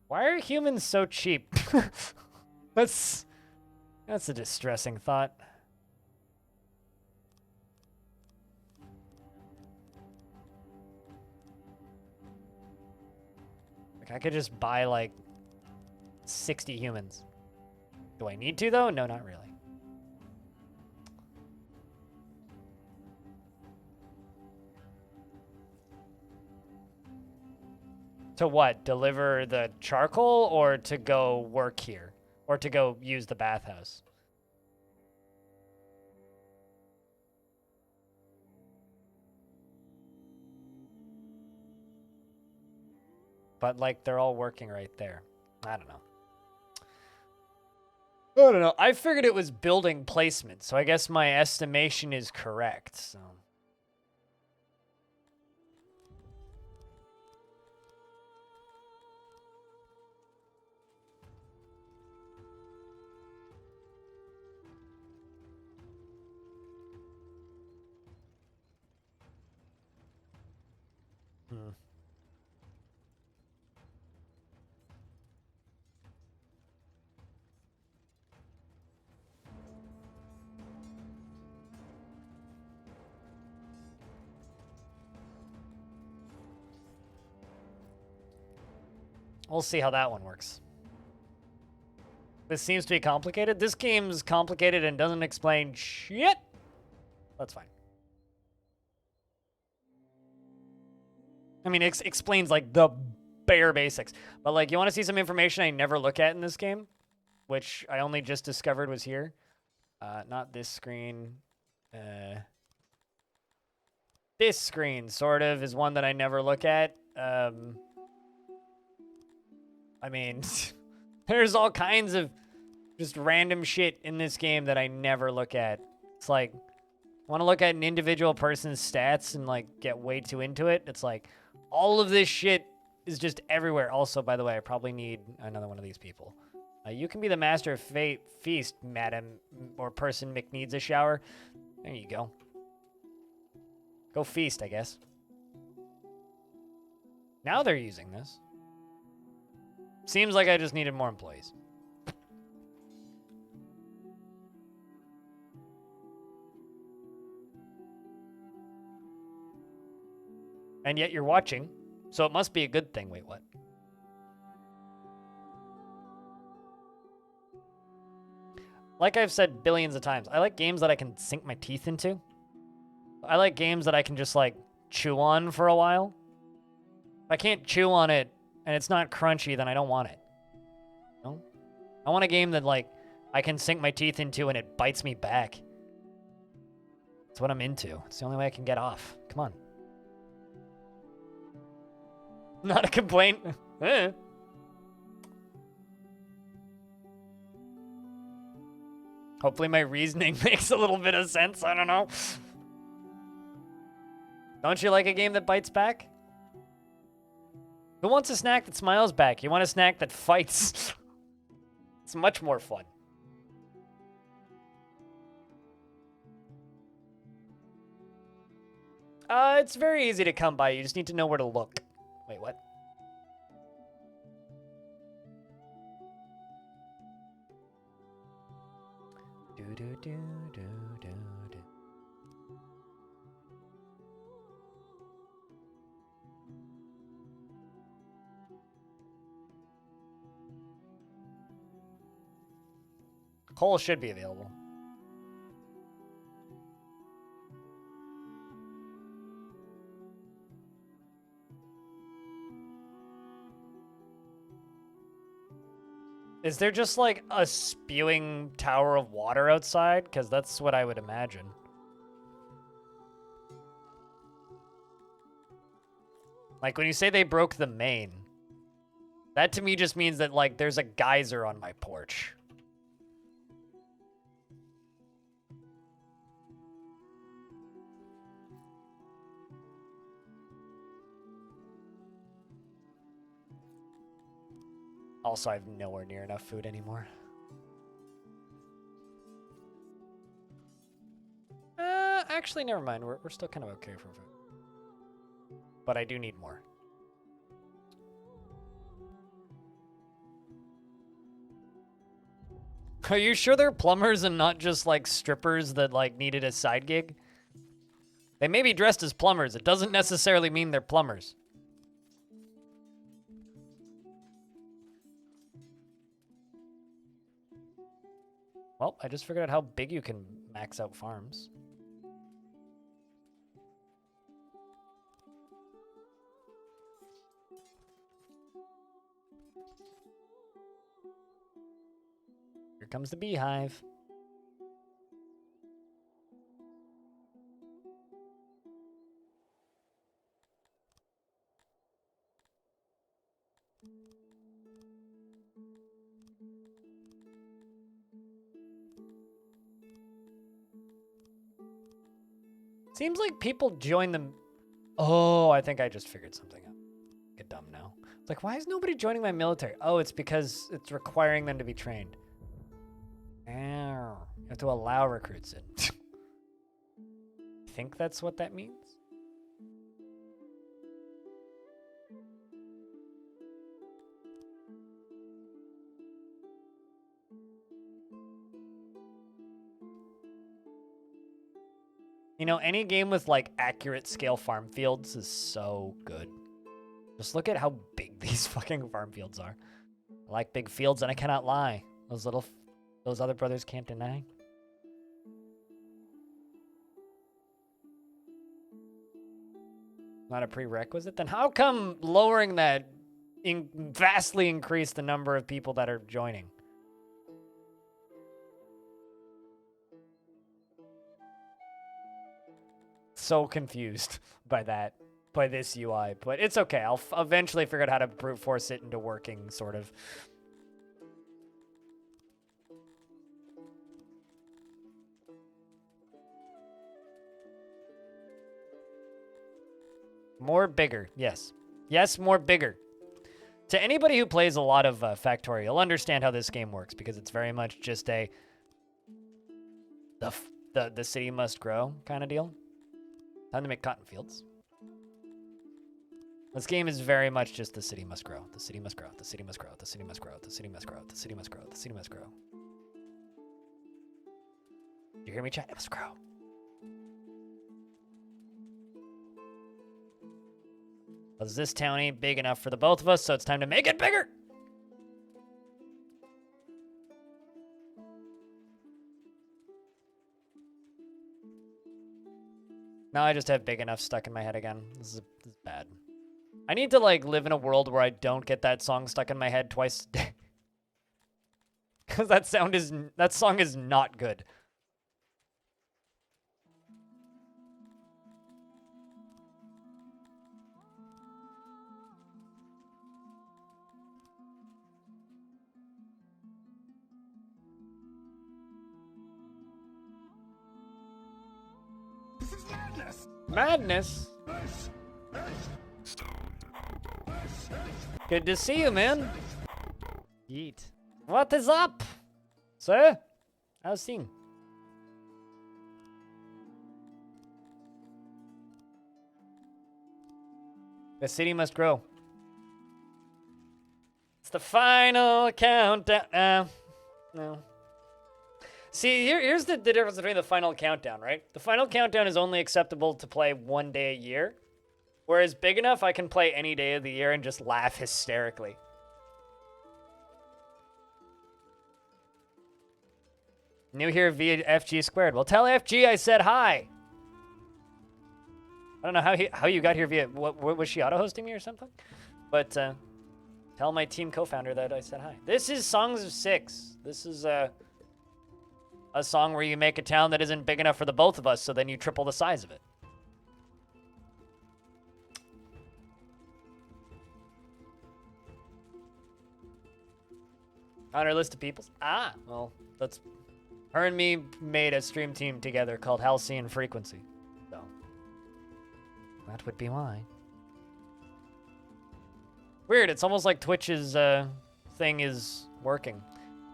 Why are humans so cheap? That's a distressing thought. Like I could just buy like 60 humans. Do I need to though? No, not really. To what? Deliver the charcoal or to go work here? Or to go use the bathhouse? But like they're all working right there. I don't know. I don't know. I figured it was building placement, so I guess my estimation is correct. So hmm. We'll see how that one works. This seems to be complicated. This game's complicated and doesn't explain shit. That's fine. I mean, it explains like the bare basics. But like, you want to see some information I never look at in this game, which I only just discovered was here. Not this screen. This screen, sort of, is one that I never look at. I mean, there's all kinds of just random shit in this game that I never look at. It's like, want to look at an individual person's stats and like get way too into it. It's like, all of this shit is just everywhere. Also, by the way, I probably need another one of these people. You can be the master of feast, madam, or person Mick needs a shower. There you go. Go feast, I guess. Now they're using this. Seems like I just needed more employees. And yet you're watching, so it must be a good thing. Wait, what? Like I've said billions of times, I like games that I can sink my teeth into. I like games that I can just, like, chew on for a while. If I can't chew on it and it's not crunchy, then I don't want it. No? I want a game that, like, I can sink my teeth into and it bites me back. That's what I'm into. It's the only way I can get off. Come on. Not a complaint. Hopefully my reasoning makes a little bit of sense. I don't know. Don't you like a game that bites back? Who wants a snack that smiles back? You want a snack that fights. It's much more fun. It's very easy to come by. You just need to know where to look. Wait, what? Do do do do do do. Coal should be available. Is there just like a spewing tower of water outside? Because that's what I would imagine. Like when you say they broke the main, that to me just means that like there's a geyser on my porch. Also, I have nowhere near enough food anymore. Actually, never mind. We're still kind of okay for food. But I do need more. Are you sure they're plumbers and not just like strippers that like needed a side gig? They may be dressed as plumbers. It doesn't necessarily mean they're plumbers. Well, I just figured out how big you can max out farms. Here comes the beehive. Seems like people join them. Oh, I think I just figured something out. Get dumb now. It's like, why is nobody joining my military? Oh, it's because it's requiring them to be trained. Ow. You have to allow recruits in. Think that's what that means? You know, any game with like accurate scale farm fields is so good. Just look at how big these fucking farm fields are. I like big fields and I cannot lie. Those other brothers can't deny. Not a prerequisite? Then how come lowering that vastly increased the number of people that are joining? So confused by that, by this UI, but it's okay. I'll eventually figure out how to brute force it into working, sort of. More bigger, yes. Yes, more bigger. To anybody who plays a lot of Factorio, you'll understand how this game works, because it's very much just the city must grow kind of deal. Time to make cotton fields. This game is very much just the city must grow. The city must grow. The city must grow. The city must grow. The city must grow. The city must grow. The city must grow. Do you hear me, chat? It must grow. Well, this town ain't big enough for the both of us, so it's time to make it bigger. Now I just have big enough stuck in my head again. This is bad. I need to like live in a world where I don't get that song stuck in my head twice a day. Because that song is not good. Madness? Good to see you, man. Yeet. What is up, sir? How's things? The city must grow. It's the final countdown. No. See, here's the difference between the final countdown, right? The final countdown is only acceptable to play one day a year. Whereas Big Enough, I can play any day of the year and just laugh hysterically. New here via FG squared. Well, tell FG I said hi. I don't know how you got here via... What was she auto-hosting me or something? But tell my team co-founder that I said hi. This is Songs of Six. This is a song where you make a town that isn't big enough for the both of us, so then you triple the size of it. On our list of peoples? Ah, well, that's... Her and me made a stream team together called Halcyon Frequency. So, that would be why. Weird, it's almost like Twitch's thing is working.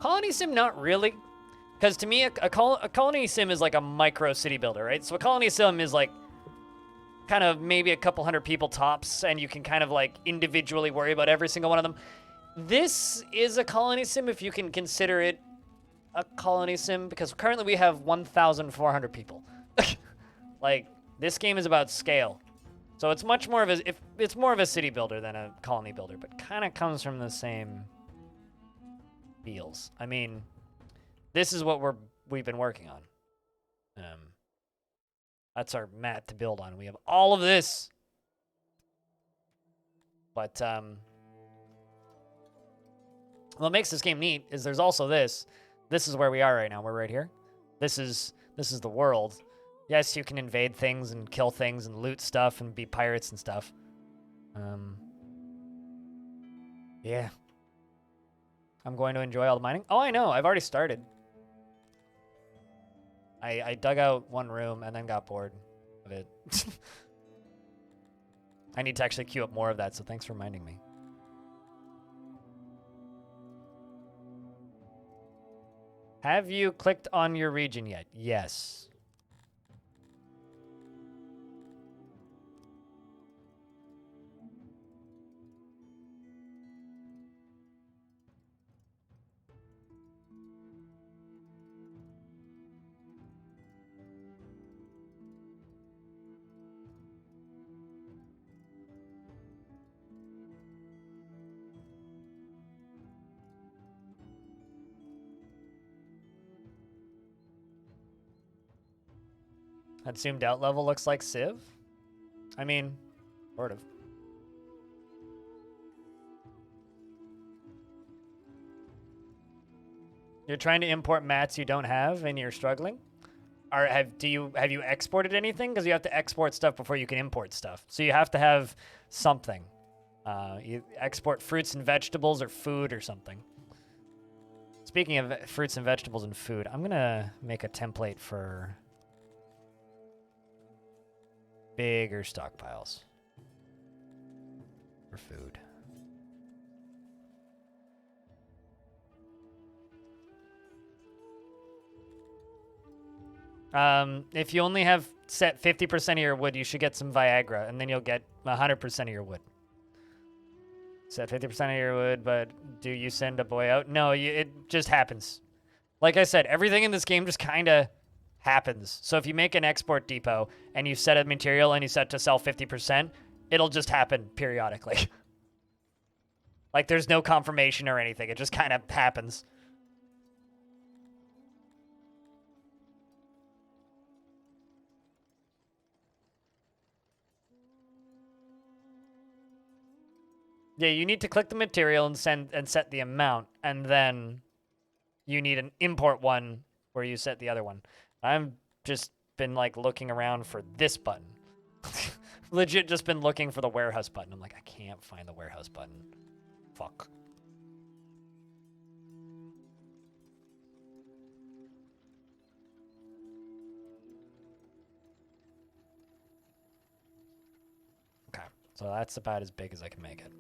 Colony Sim, not really. Because to me, a Colony Sim is like a micro city builder, right? So a Colony Sim is like kind of maybe a couple hundred people tops, and you can kind of like individually worry about every single one of them. This is a Colony Sim if you can consider it a colony sim because currently we have 1,400 people. Like, this game is about scale. So it's much more of a, it's more of a city builder than a colony builder, but kind of comes from the same feels. I mean, this is what we've been working on. That's our mat to build on. We have all of this. But what makes this game neat is there's also this. This is where we are right now. We're right here. This is the world. Yes, you can invade things and kill things and loot stuff and be pirates and stuff. Yeah. I'm going to enjoy all the mining. Oh, I know. I've already started. I dug out one room and then got bored of it. I need to actually queue up more of that, so thanks for reminding me. Have you clicked on your region yet? Yes. That zoomed out level looks like Civ? I mean, sort of. You're trying to import mats you don't have and you're struggling? Have you exported anything? Because you have to export stuff before you can import stuff. So you have to have something. You export fruits and vegetables or food or something. Speaking of fruits and vegetables and food, I'm gonna make a template for bigger stockpiles for food. If you only have set 50% of your wood, you should get some Viagra, and then you'll get 100% of your wood. Set 50% of your wood, but do you send a boy out? No, it just happens. Like I said, everything in this game just kind of happens. So if you make an export depot and you set a material and you set to sell 50%, it'll just happen periodically. Like there's no confirmation or anything. It just kind of happens. Yeah, you need to click the material and set the amount, and then you need an import one where you set the other one. I've just been like looking around for this button. Legit just been looking for the warehouse button. I'm like, I can't find the warehouse button. Fuck. Okay, so that's about as big as I can make it.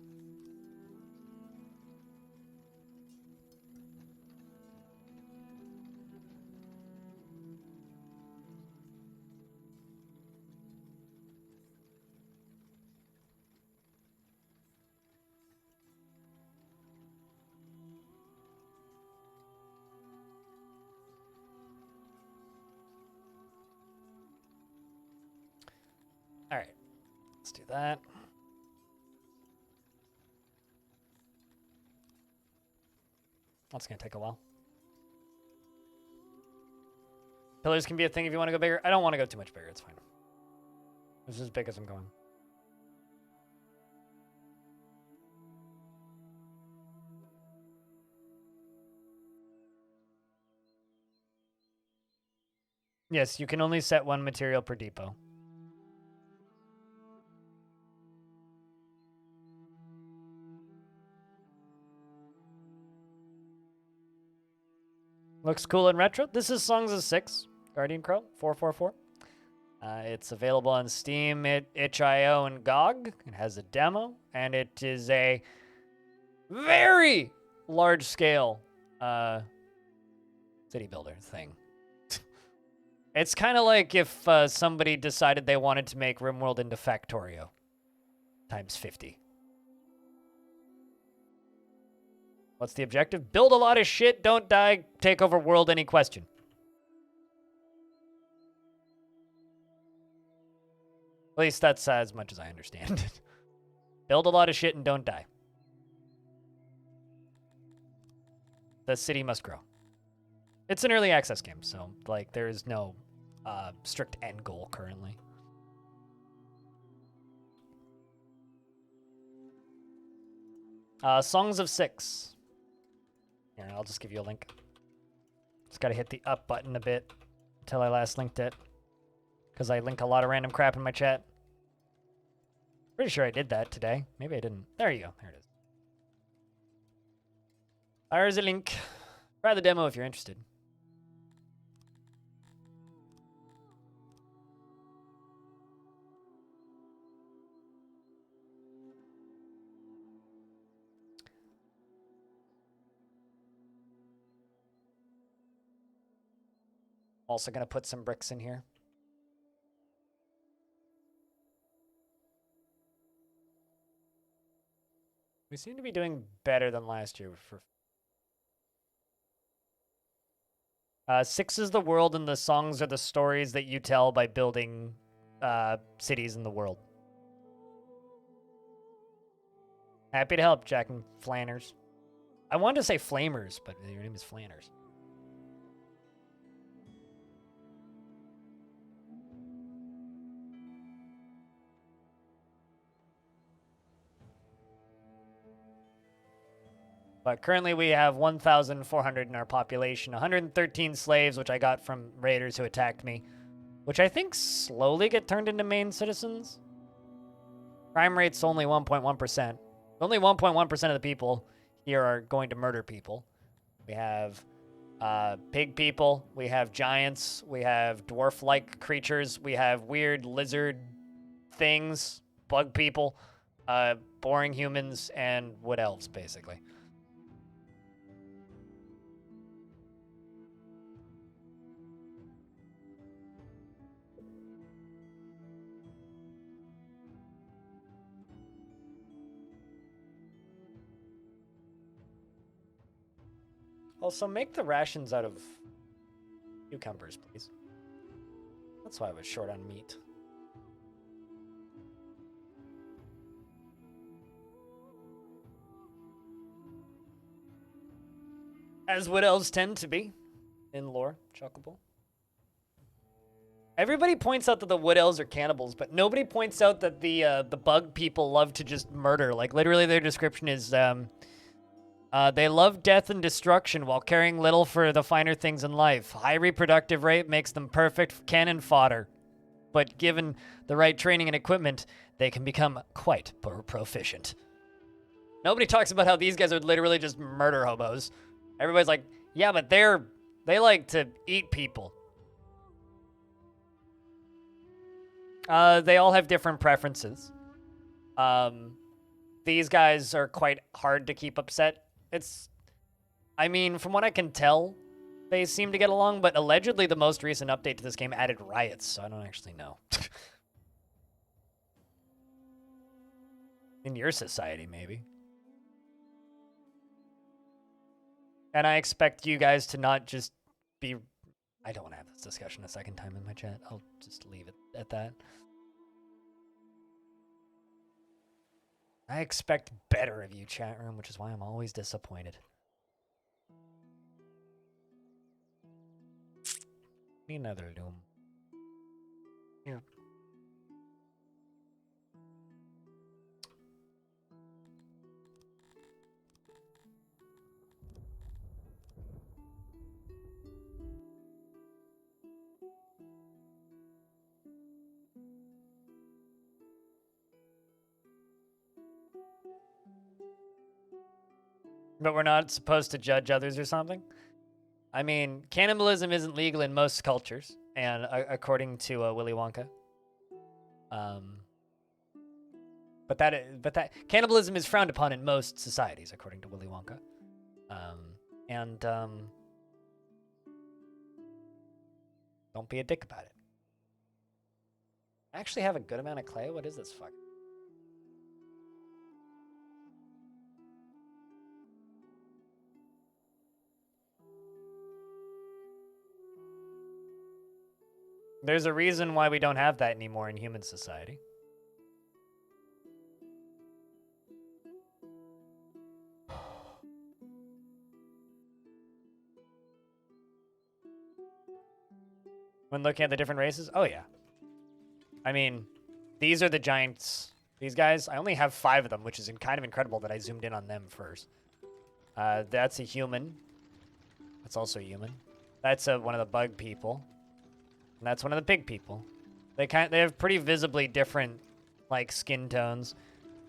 All right, let's do that. That's gonna take a while. Pillars can be a thing if you want to go bigger. I don't want to go too much bigger. It's fine. This is as big as I'm going. Yes, you can only set one material per depot. Looks cool in retro. This is Songs of 6, Guardian Crow, 444. It's available on Steam, itch.io, and GOG. It has a demo, and it is a very large-scale city builder thing. It's kind of like if somebody decided they wanted to make RimWorld into Factorio times 50. What's the objective? Build a lot of shit, don't die, take over world, any question. At least that's as much as I understand it. Build a lot of shit and don't die. The city must grow. It's an early access game, so like there is no strict end goal currently. Songs of Six. Here, I'll just give you a link. Just gotta hit the up button a bit until I last linked it. Because I link a lot of random crap in my chat. Pretty sure I did that today. Maybe I didn't. There you go. There it is. There's a link. Try the demo if you're interested. Also gonna put some bricks in here. We seem to be doing better than last year for 6 is the world, and the songs are the stories that you tell by building cities in the world. Happy to help, Jack and Flanners. I wanted to say Flamers, but your name is Flanners. But currently we have 1,400 in our population, 113 slaves, which I got from raiders who attacked me, which I think slowly get turned into main citizens. Crime rate's only 1.1%. Only 1.1% of the people here are going to murder people. We have pig people, we have giants, we have dwarf-like creatures, we have weird lizard things, bug people, boring humans, and wood elves, basically. Also, make the rations out of cucumbers, please. That's why I was short on meat. As wood elves tend to be in lore, Chocobo. Everybody points out that the wood elves are cannibals, but nobody points out that the bug people love to just murder. Like, literally their description is, they love death and destruction while caring little for the finer things in life. High reproductive rate makes them perfect cannon fodder. But given the right training and equipment, they can become quite proficient. Nobody talks about how these guys are literally just murder hobos. Everybody's like, yeah, but they like to eat people. They all have different preferences. These guys are quite hard to keep upset. I mean, from what I can tell, they seem to get along, but allegedly the most recent update to this game added riots, so I don't actually know. In your society, maybe. And I expect you guys to not just be... I don't want to have this discussion a second time in my chat. I'll just leave it at that. I expect better of you, chat room, which is why I'm always disappointed. Need another loom. Here. But we're not supposed to judge others or something? I mean, cannibalism isn't legal in most cultures, and according to Willy Wonka. But that cannibalism is frowned upon in most societies, according to Willy Wonka. Don't be a dick about it. I actually have a good amount of clay. What is this fuck? There's a reason why we don't have that anymore in human society. When looking at the different races? Oh, yeah. I mean, these are the giants. These guys, I only have 5 of them, which is kind of incredible that I zoomed in on them first. That's a human. That's also a human. That's one of the bug people. And that's one of the pig people. They have pretty visibly different, like, skin tones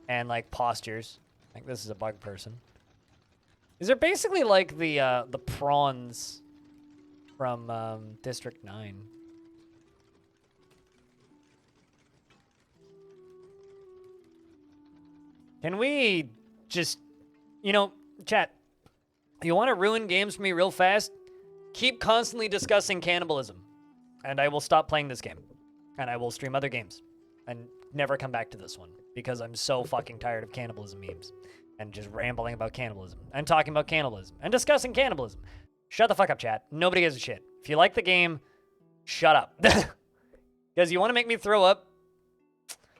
and, like, postures. I think this is a bug person. These are basically like the prawns from District 9. Can we just, you know, chat, you want to ruin games for me real fast? Keep constantly discussing cannibalism, and I will stop playing this game, and I will stream other games, and never come back to this one, because I'm so fucking tired of cannibalism memes, and just rambling about cannibalism, and talking about cannibalism, and discussing cannibalism. Shut the fuck up, chat. Nobody gives a shit. If you like the game, shut up. Because you want to make me throw up?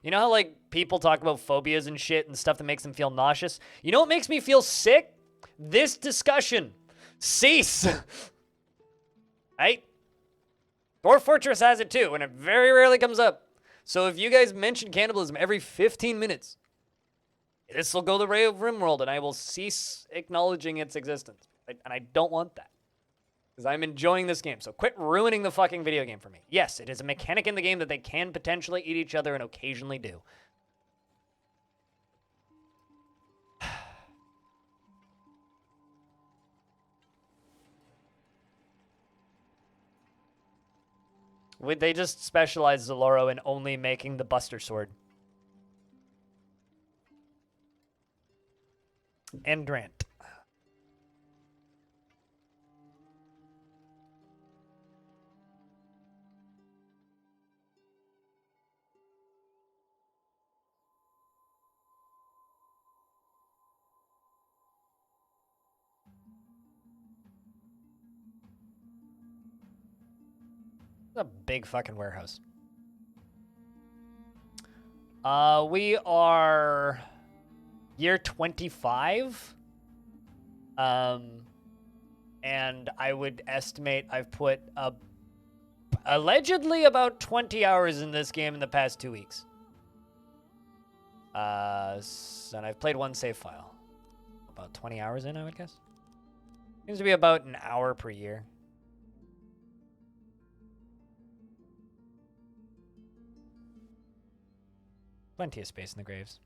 You know how, like, people talk about phobias and shit and stuff that makes them feel nauseous? You know what makes me feel sick? This discussion. Cease. Right? Dwarf Fortress has it too, and it very rarely comes up. So if you guys mention cannibalism every 15 minutes, this will go the way of RimWorld, and I will cease acknowledging its existence. And I don't want that. Because I'm enjoying this game, so quit ruining the fucking video game for me. Yes, it is a mechanic in the game that they can potentially eat each other and occasionally do. They just specialize Zaloro in only making the Buster Sword. Endrant. It's a big fucking warehouse. We are year 25. And I would estimate I've put allegedly about 20 hours in this game in the past 2 weeks. And I've played one save file. About 20 hours in, I would guess. Seems to be about an hour per year. Plenty of space in the graves.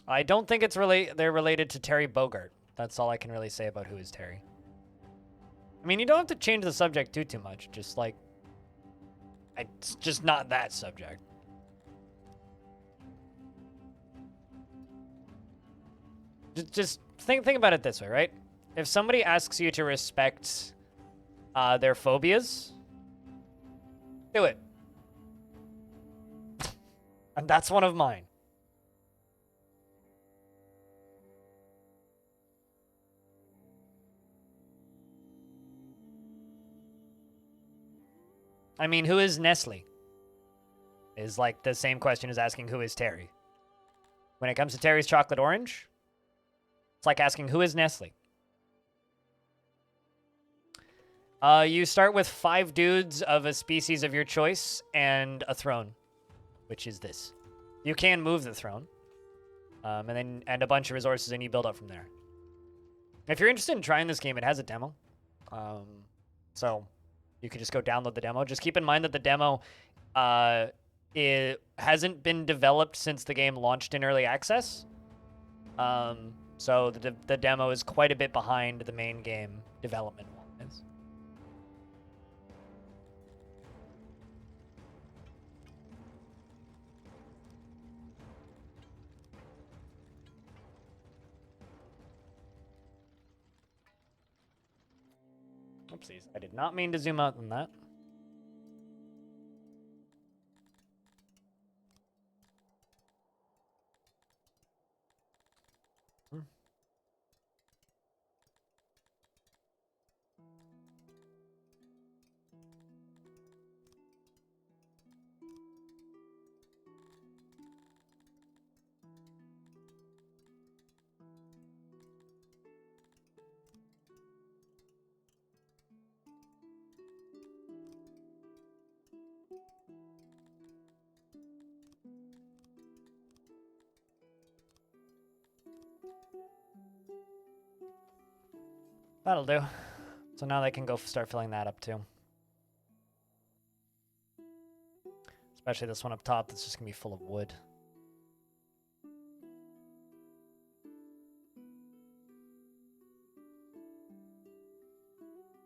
I don't think they're related to Terry Bogard. That's all I can really say about who is Terry. I mean, you don't have to change the subject too much. Just like, it's just not that subject. Just think about it this way, right? If somebody asks you to respect their phobias, do it. And that's one of mine. I mean, who is Nestle? Is like the same question as asking who is Terry. When it comes to Terry's chocolate orange, it's like asking who is Nestle. You start with 5 dudes of a species of your choice and a throne, which is this. You can move the throne, and a bunch of resources, and you build up from there. If you're interested in trying this game, it has a demo, so you can just go download the demo. Just keep in mind that the demo it hasn't been developed since the game launched in early access, so the demo is quite a bit behind the main game development. Oopsies. I did not mean to zoom out on that. That'll do. So now they can go start filling that up too. Especially this one up top that's just gonna be full of wood.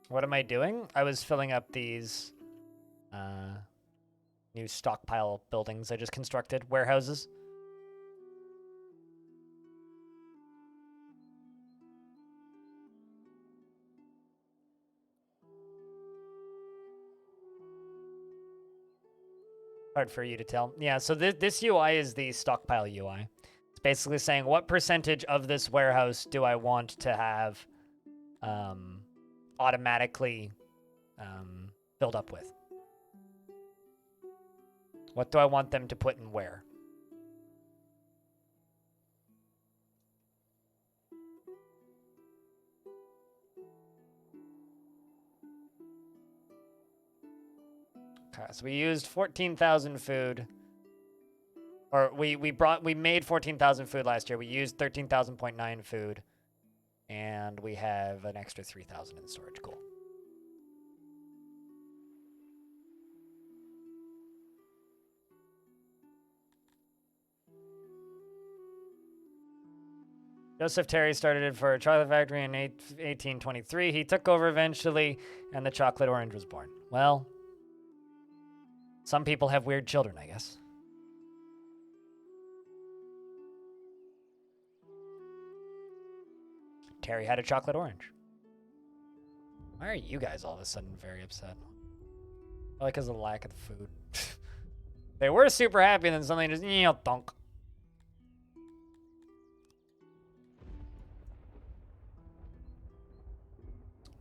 What am I doing? I was filling up these new stockpile buildings I just constructed, warehouses. Hard for you to tell. Yeah, so this UI is the stockpile UI. It's basically saying what percentage of this warehouse do I want to have automatically filled up with. What do I want them to put in where? Okay, so we used 14,000 food. Or we made 14,000 food last year. We used 13,000.9 food. And we have an extra 3,000 in storage. Cool. Joseph Terry started it for a chocolate factory in 1823. He took over eventually, and the chocolate orange was born. Well, some people have weird children, I guess. Terry had a chocolate orange. Why are you guys all of a sudden very upset? Probably because of the lack of the food. They were super happy, and then something just, thunk.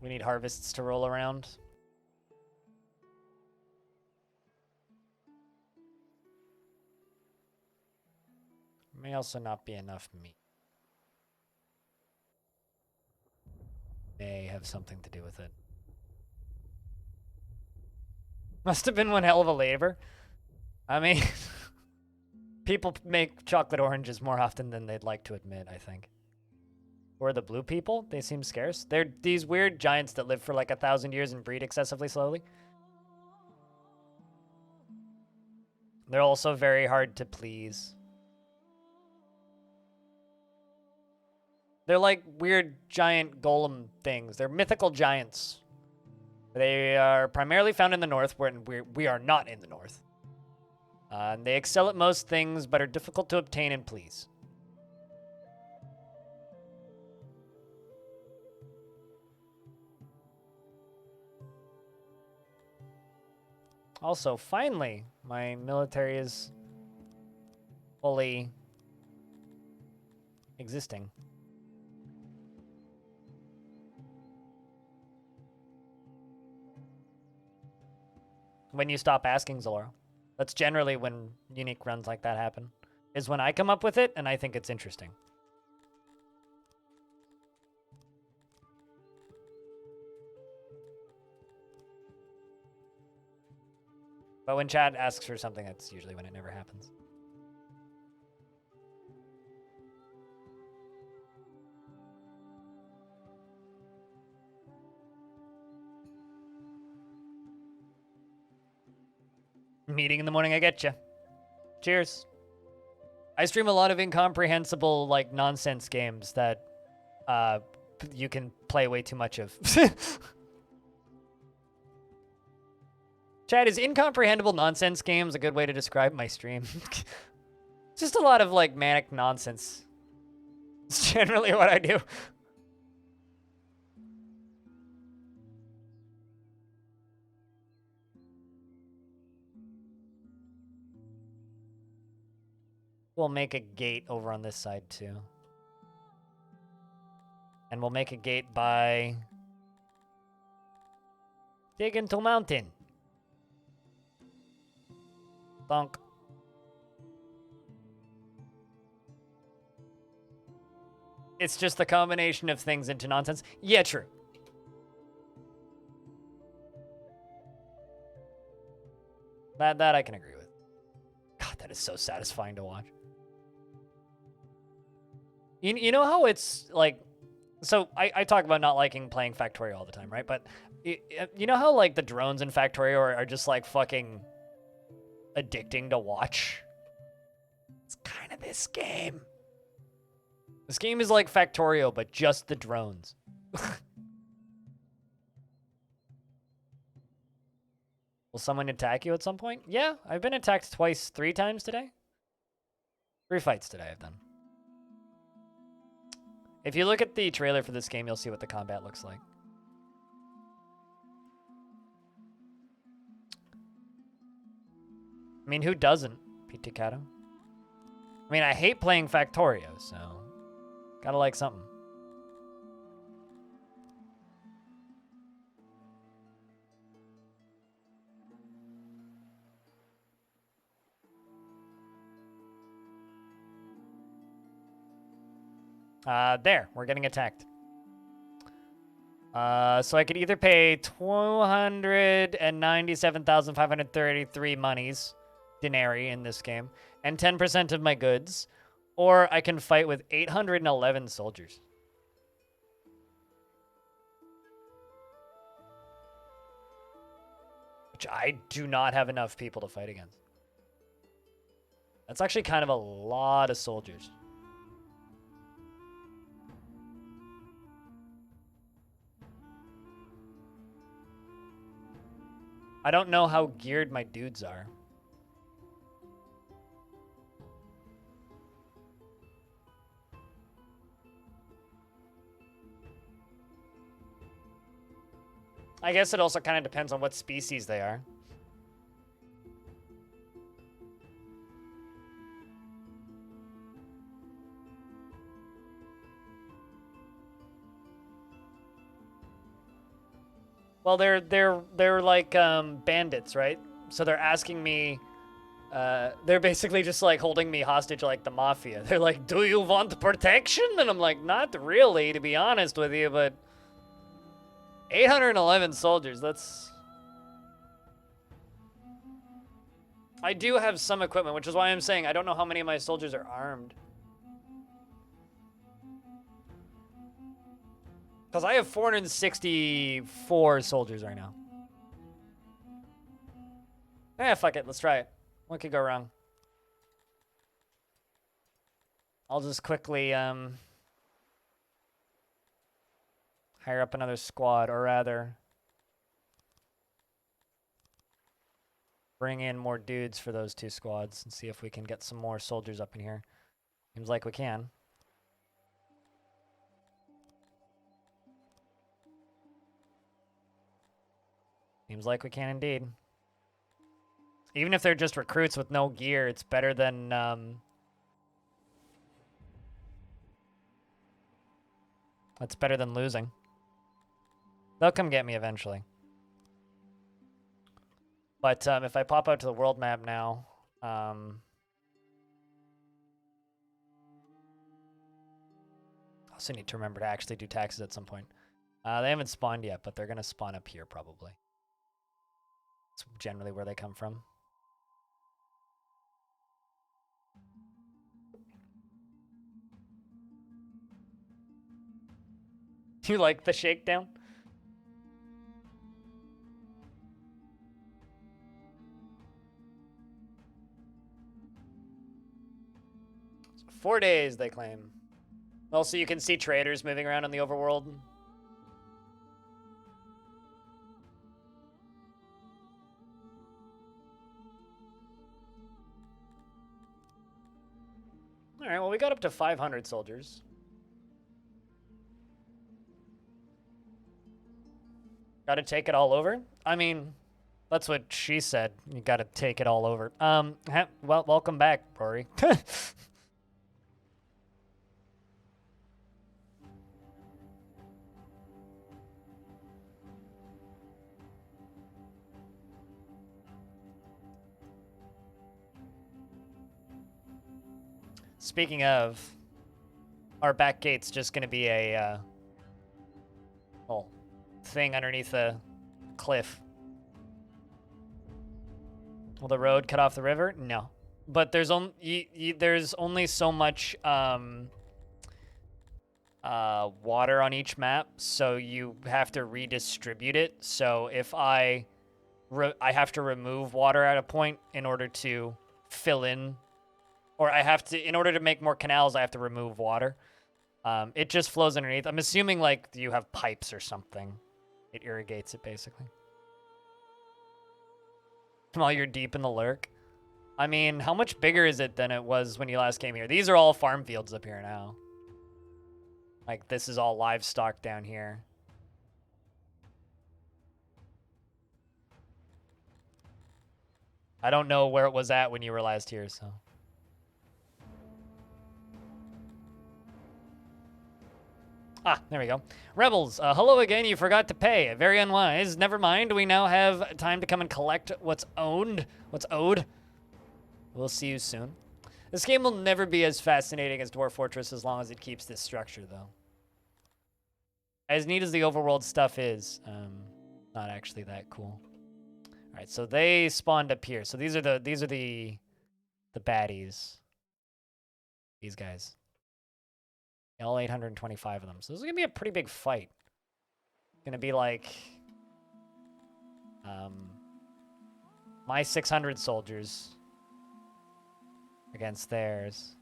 We need harvests to roll around. May also not be enough meat. May have something to do with it. Must have been one hell of a labor. I mean, people make chocolate oranges more often than they'd like to admit, I think. Or the blue people, they seem scarce. They're these weird giants that live for like 1,000 years and breed excessively slowly. They're also very hard to please. They're like weird giant golem things. They're mythical giants. They are primarily found in the north, where we are not in the north. And they excel at most things, but are difficult to obtain and please. Also, finally, my military is fully existing. When you stop asking, Zalora. That's generally when unique runs like that happen. Is when I come up with it, and I think it's interesting. But when Chad asks for something, that's usually when it never happens. Meeting in the morning, I get you. Cheers. I stream a lot of incomprehensible, like, nonsense games that you can play way too much of. Chad, is incomprehensible nonsense games a good way to describe my stream? It's just a lot of, like, manic nonsense. It's generally what I do. We'll make a gate over on this side, too. And we'll make a gate by digging to mountain. Thunk. It's just the combination of things into nonsense. Yeah, true. That I can agree with. God, that is so satisfying to watch. You know how it's like, so I talk about not liking playing Factorio all the time, right? But you know how like the drones in Factorio are just like fucking addicting to watch? It's kind of this game. This game is like Factorio, but just the drones. Will someone attack you at some point? Yeah, I've been attacked twice, 3 times today. 3 fights today I've done. If you look at the trailer for this game, you'll see what the combat looks like. I mean, who doesn't, Pizzicato? I mean, I hate playing Factorio, so gotta like something. There, we're getting attacked. So I could either pay 297,533 monies, denarii in this game, and 10% of my goods, or I can fight with 811 soldiers. Which I do not have enough people to fight against. That's actually kind of a lot of soldiers. I don't know how geared my dudes are. I guess it also kind of depends on what species they are. Well, they're like bandits, right? So they're asking me. They're basically just like holding me hostage like the mafia. They're like, "Do you want protection?" And I'm like, "Not really, to be honest with you, but 811 soldiers. That's." I do have some equipment, which is why I'm saying I don't know how many of my soldiers are armed. Because I have 464 soldiers right now. Eh, fuck it. Let's try it. What could go wrong? I'll just quickly hire up another squad, or rather bring in more dudes for those 2 squads and see if we can get some more soldiers up in here. Seems like we can. Seems like we can indeed. Even if they're just recruits with no gear, it's better than that's better than losing. They'll come get me eventually. But if I pop out to the world map now, I also need to remember to actually do taxes at some point. They haven't spawned yet, but they're going to spawn up here probably. That's generally where they come from. You like the shakedown? So 4 days, they claim. Also, you can see traders moving around in the overworld. All right, well, we got up to 500 soldiers. Got to take it all over? I mean, that's what she said. You got to take it all over. Well, welcome back, Rory. Speaking of, our back gate's just going to be a little thing underneath a cliff. Will the road cut off the river? No. But there's only so much water on each map, so you have to redistribute it. So if I have to remove water at a point in order to fill in, or in order to make more canals, I have to remove water. It just flows underneath. I'm assuming like you have pipes or something. It irrigates it basically. While you're deep in the lurk. I mean, how much bigger is it than it was when you last came here? These are all farm fields up here now. Like, this is all livestock down here. I don't know where it was at when you were last here, so. Ah, there we go. Rebels, hello again. You forgot to pay. Very unwise. Never mind. We now have time to come and collect what's owed. We'll see you soon. This game will never be as fascinating as Dwarf Fortress as long as it keeps this structure, though. As neat as the overworld stuff is, not actually that cool. All right, so they spawned up here. So these are the baddies. These guys. All 825 of them. So this is gonna be a pretty big fight. It's gonna be like my 600 soldiers against theirs.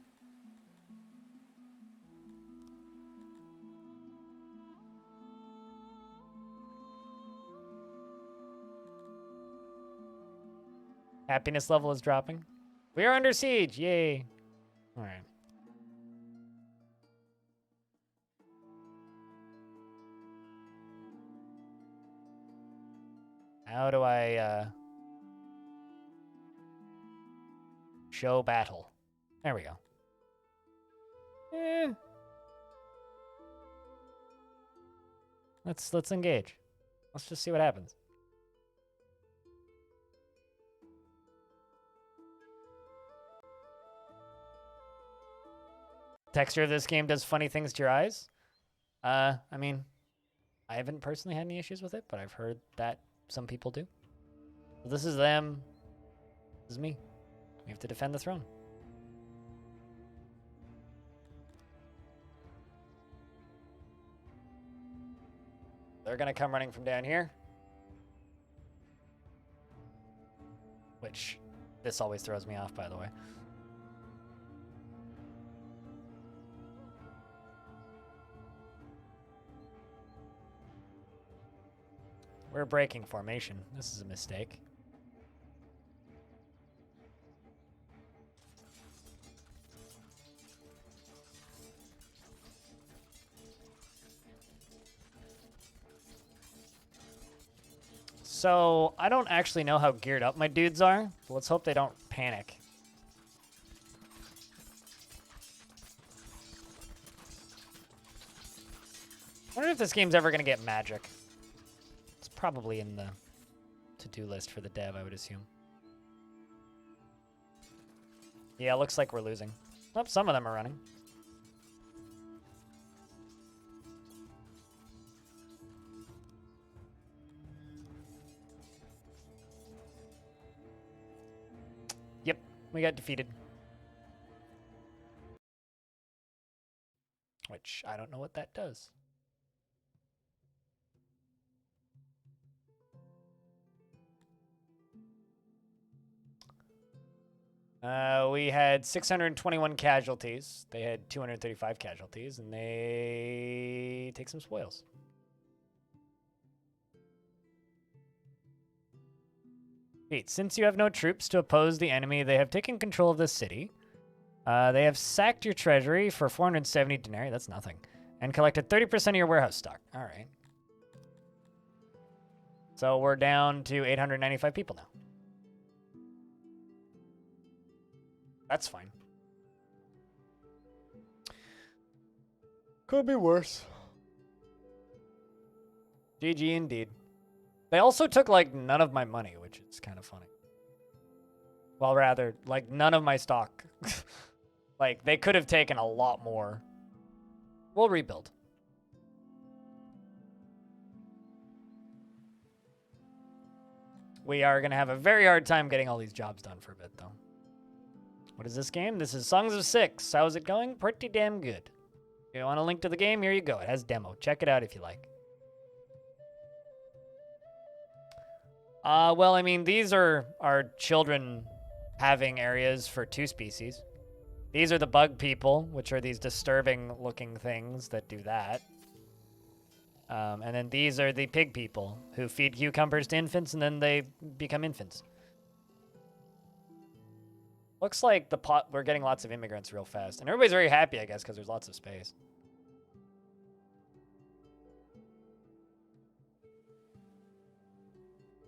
Happiness level is dropping. We are under siege. Yay. All right. How do I show battle? There we go. Let's engage. Let's just see what happens. Texture of this game does funny things to your eyes. I mean, I haven't personally had any issues with it, but I've heard that some people do. This is them. This is me. We have to defend the throne. They're gonna come running from down here. Which, this always throws me off, by the way. We're breaking formation. This is a mistake. So, I don't actually know how geared up my dudes are, but let's hope they don't panic. I wonder if this game's ever going to get magic. It's probably in the to-do list for the dev, I would assume. Yeah, looks like we're losing. Oh, some of them are running. Yep, we got defeated. Which, I don't know what that does. We had 621 casualties. They had 235 casualties, and they take some spoils. Wait, since you have no troops to oppose the enemy, they have taken control of the city. They have sacked your treasury for 470 denarii. That's nothing. And collected 30% of your warehouse stock. All right. So we're down to 895 people now. That's fine. Could be worse. GG indeed. They also took, like, none of my money, which is kind of funny. Well, rather, like, none of my stock. Like, they could have taken a lot more. We'll rebuild. We are going to have a very hard time getting all these jobs done for a bit, though. What is this game? This is Songs of Six. How's it going? Pretty damn good. You want a link to the game? Here you go. It has demo. Check it out if you like. Well, I mean, these are children having areas for 2 species. These are the bug people, which are these disturbing looking things that do that. And then these are the pig people who feed cucumbers to infants and then they become infants. Looks like we're getting lots of immigrants real fast. And everybody's very happy, I guess, because there's lots of space.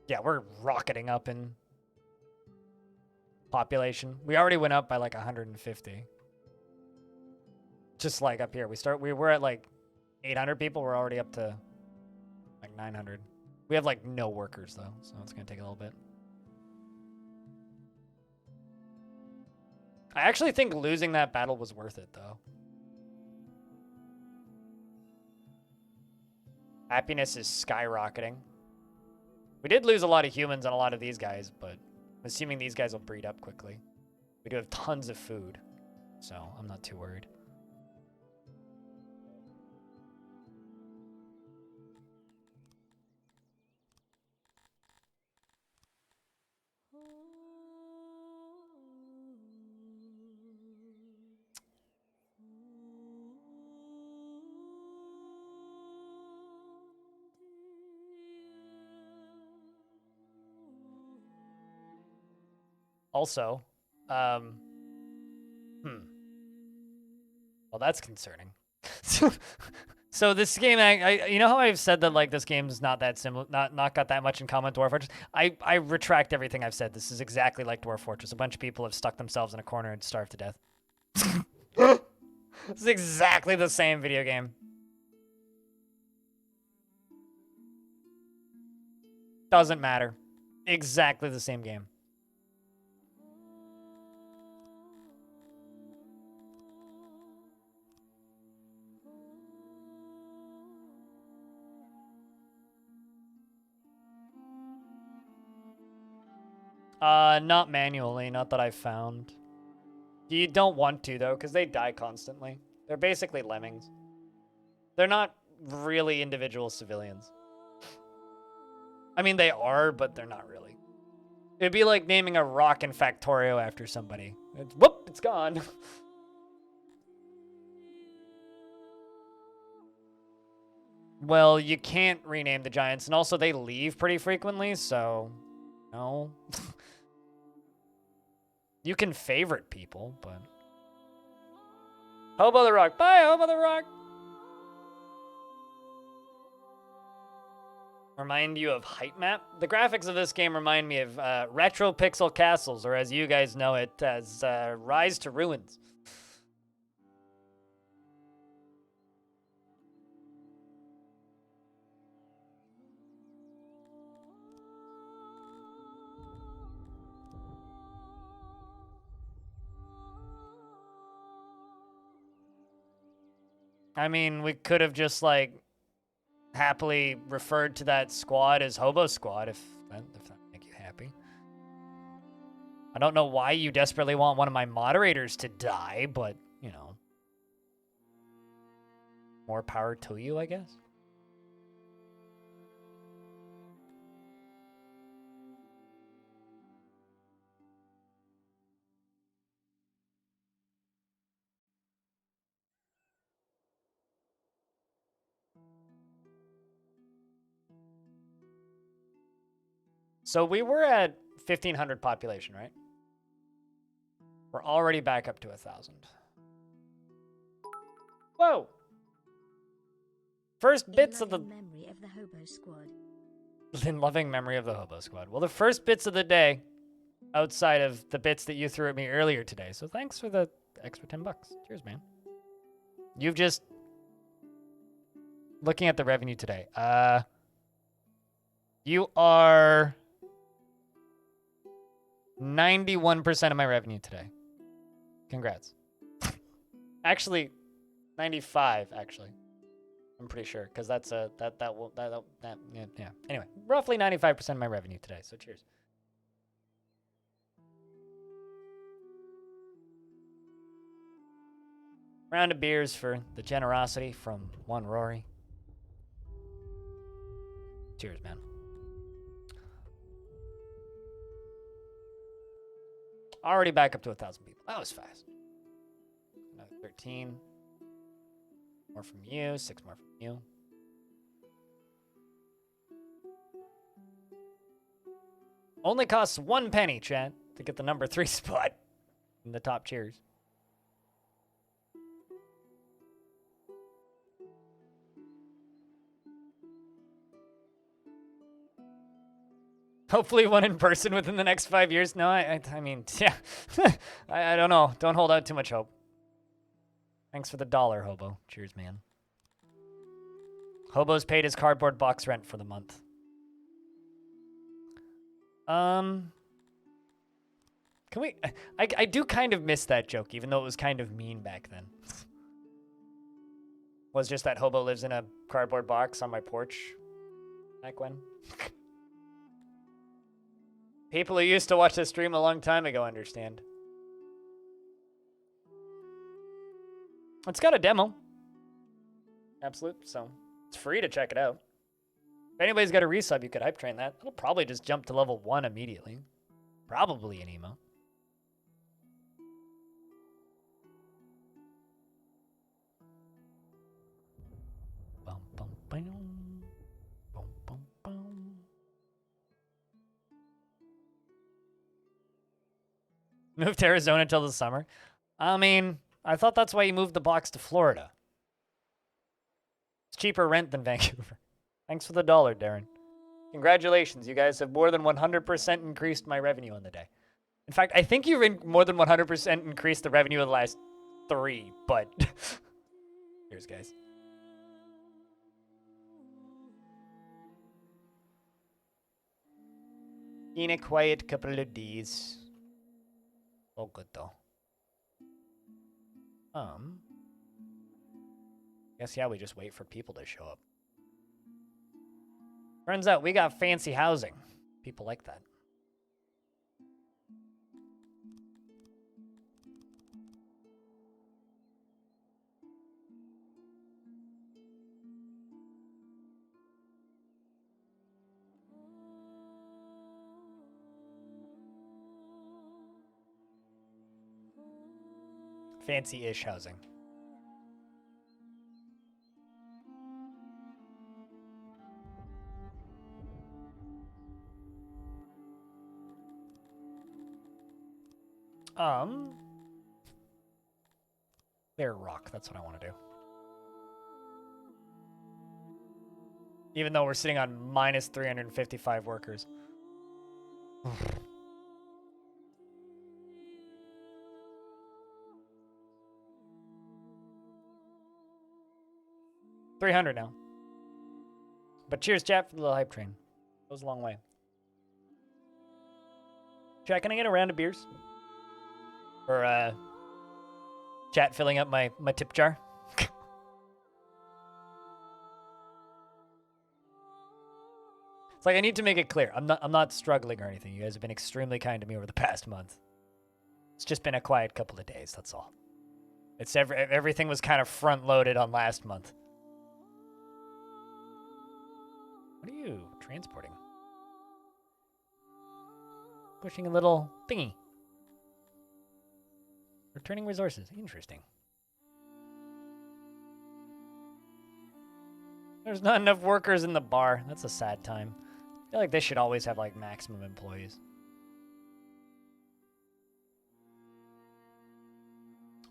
Yeah, we're rocketing up in population. We already went up by like 150. Just like up here. We were at like 800 people. We're already up to like 900. We have like no workers though, so it's going to take a little bit. I actually think losing that battle was worth it though. Happiness is skyrocketing. We did lose a lot of humans on a lot of these guys, but I'm assuming these guys will breed up quickly. We do have tons of food, so I'm not too worried. Also, well, that's concerning. So this game, you know how I've said that like this game's not that similar, not got that much in common with Dwarf Fortress. I retract everything I've said. This is exactly like Dwarf Fortress. A bunch of people have stuck themselves in a corner and starved to death. This is exactly the same video game. Doesn't matter. Exactly the same game. Not manually, not that I've found. You don't want to, though, because they die constantly. They're basically lemmings. They're not really individual civilians. I mean, they are, but they're not really. It'd be like naming a rock in Factorio after somebody. Whoop, it's gone. Well, you can't rename the giants, and also they leave pretty frequently, so no. You can favorite people, but... Hobo the Rock. Bye, Hobo the Rock. Remind you of Height Map? The graphics of this game remind me of Retro Pixel Castles, or as you guys know it, as Rise to Ruins. I mean, we could have just, like, happily referred to that squad as Hobo Squad, if that make you happy. I don't know why you desperately want one of my moderators to die, but, you know. More power to you, I guess. So we were at 1,500 population, right? We're already back up to 1,000. Whoa! First bits of the... memory of the Hobo Squad. In loving memory of the Hobo Squad. Well, the first bits of the day, outside of the bits that you threw at me earlier today. So thanks for the extra $10. Cheers, man. You've just... Looking at the revenue today. You are... 91% of my revenue today. Congrats. Actually, 95, actually. I'm pretty sure, because that's a, yeah. Anyway, roughly 95% of my revenue today, so cheers. Round of beers for the generosity from one Rory. Cheers, man. Already back up to 1,000 people. That was fast. Another 13. More from you. 6 more from you. Only costs 1 penny, chat, to get the number 3 spot in the top cheers. Hopefully one in person within the next 5 years. No, I mean, yeah. I don't know. Don't hold out too much hope. Thanks for the $1, Hobo. Cheers, man. Hobo's paid his cardboard box rent for the month. Can we... I do kind of miss that joke, even though it was kind of mean back then. Was just that Hobo lives in a cardboard box on my porch back when. People who used to watch this stream a long time ago understand. It's got a demo. Absolute, so it's free to check it out. If anybody's got a resub, you could hype train that. It'll probably just jump to level 1 immediately. Probably an emo. Bum, bum, bum. Bum, bum, bum. Move to Arizona till the summer. I mean, I thought that's why you moved the box to Florida. It's cheaper rent than Vancouver. Thanks for the $1, Darren. Congratulations, you guys have more than 100% increased my revenue on the day. In fact, I think you've more than 100% increased the revenue of the last 3, but... Cheers, guys. In a quiet couple of days. Oh, good though. Guess, yeah, we just wait for people to show up. Turns out we got fancy housing. People like that. Fancy-ish housing. Bear rock, that's what I want to do. Even though we're sitting on minus 355 workers. 300 now. But cheers, chat, for the little hype train. Goes a long way. Chat, can I get a round of beers? Or, chat filling up my tip jar? It's like I need to make it clear. I'm not struggling or anything. You guys have been extremely kind to me over the past month. It's just been a quiet couple of days, that's all. It's everything was kind of front-loaded on last month. What are you transporting? Pushing a little thingy. Returning resources. Interesting. There's not enough workers in the bar. That's a sad time. I feel like they should always have, like, maximum employees.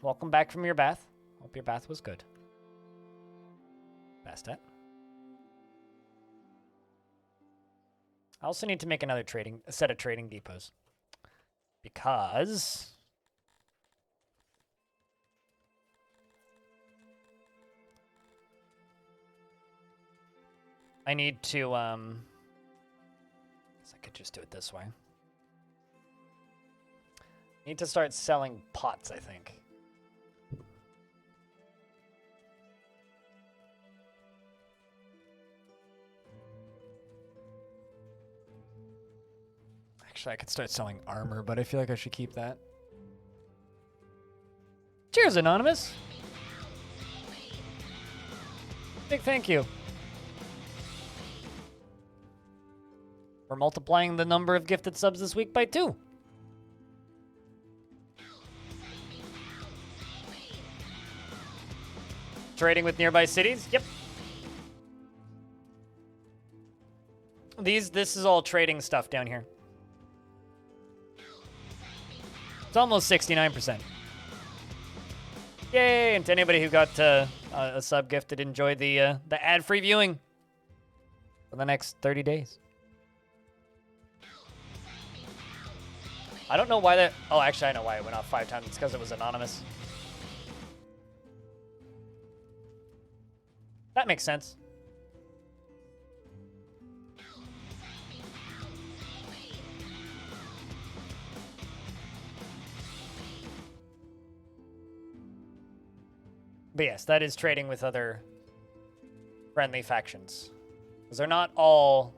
Welcome back from your bath. Hope your bath was good. Bastet. I also need to make a set of trading depots. Because... I need to, I could just do it this way. I need to start selling pots, I think. Actually, I could start selling armor, but I feel like I should keep that. Cheers, Anonymous. Big thank you. We're multiplying the number of gifted subs this week by 2. Trading with nearby cities? Yep. This is all trading stuff down here. It's almost 69%. Yay! And to anybody who got a sub gifted, enjoy the ad-free viewing for the next 30 days. I don't know why that... Oh, actually, I know why it went off 5 times. It's because it was anonymous. That makes sense. But yes, that is trading with other friendly factions. Because they're not all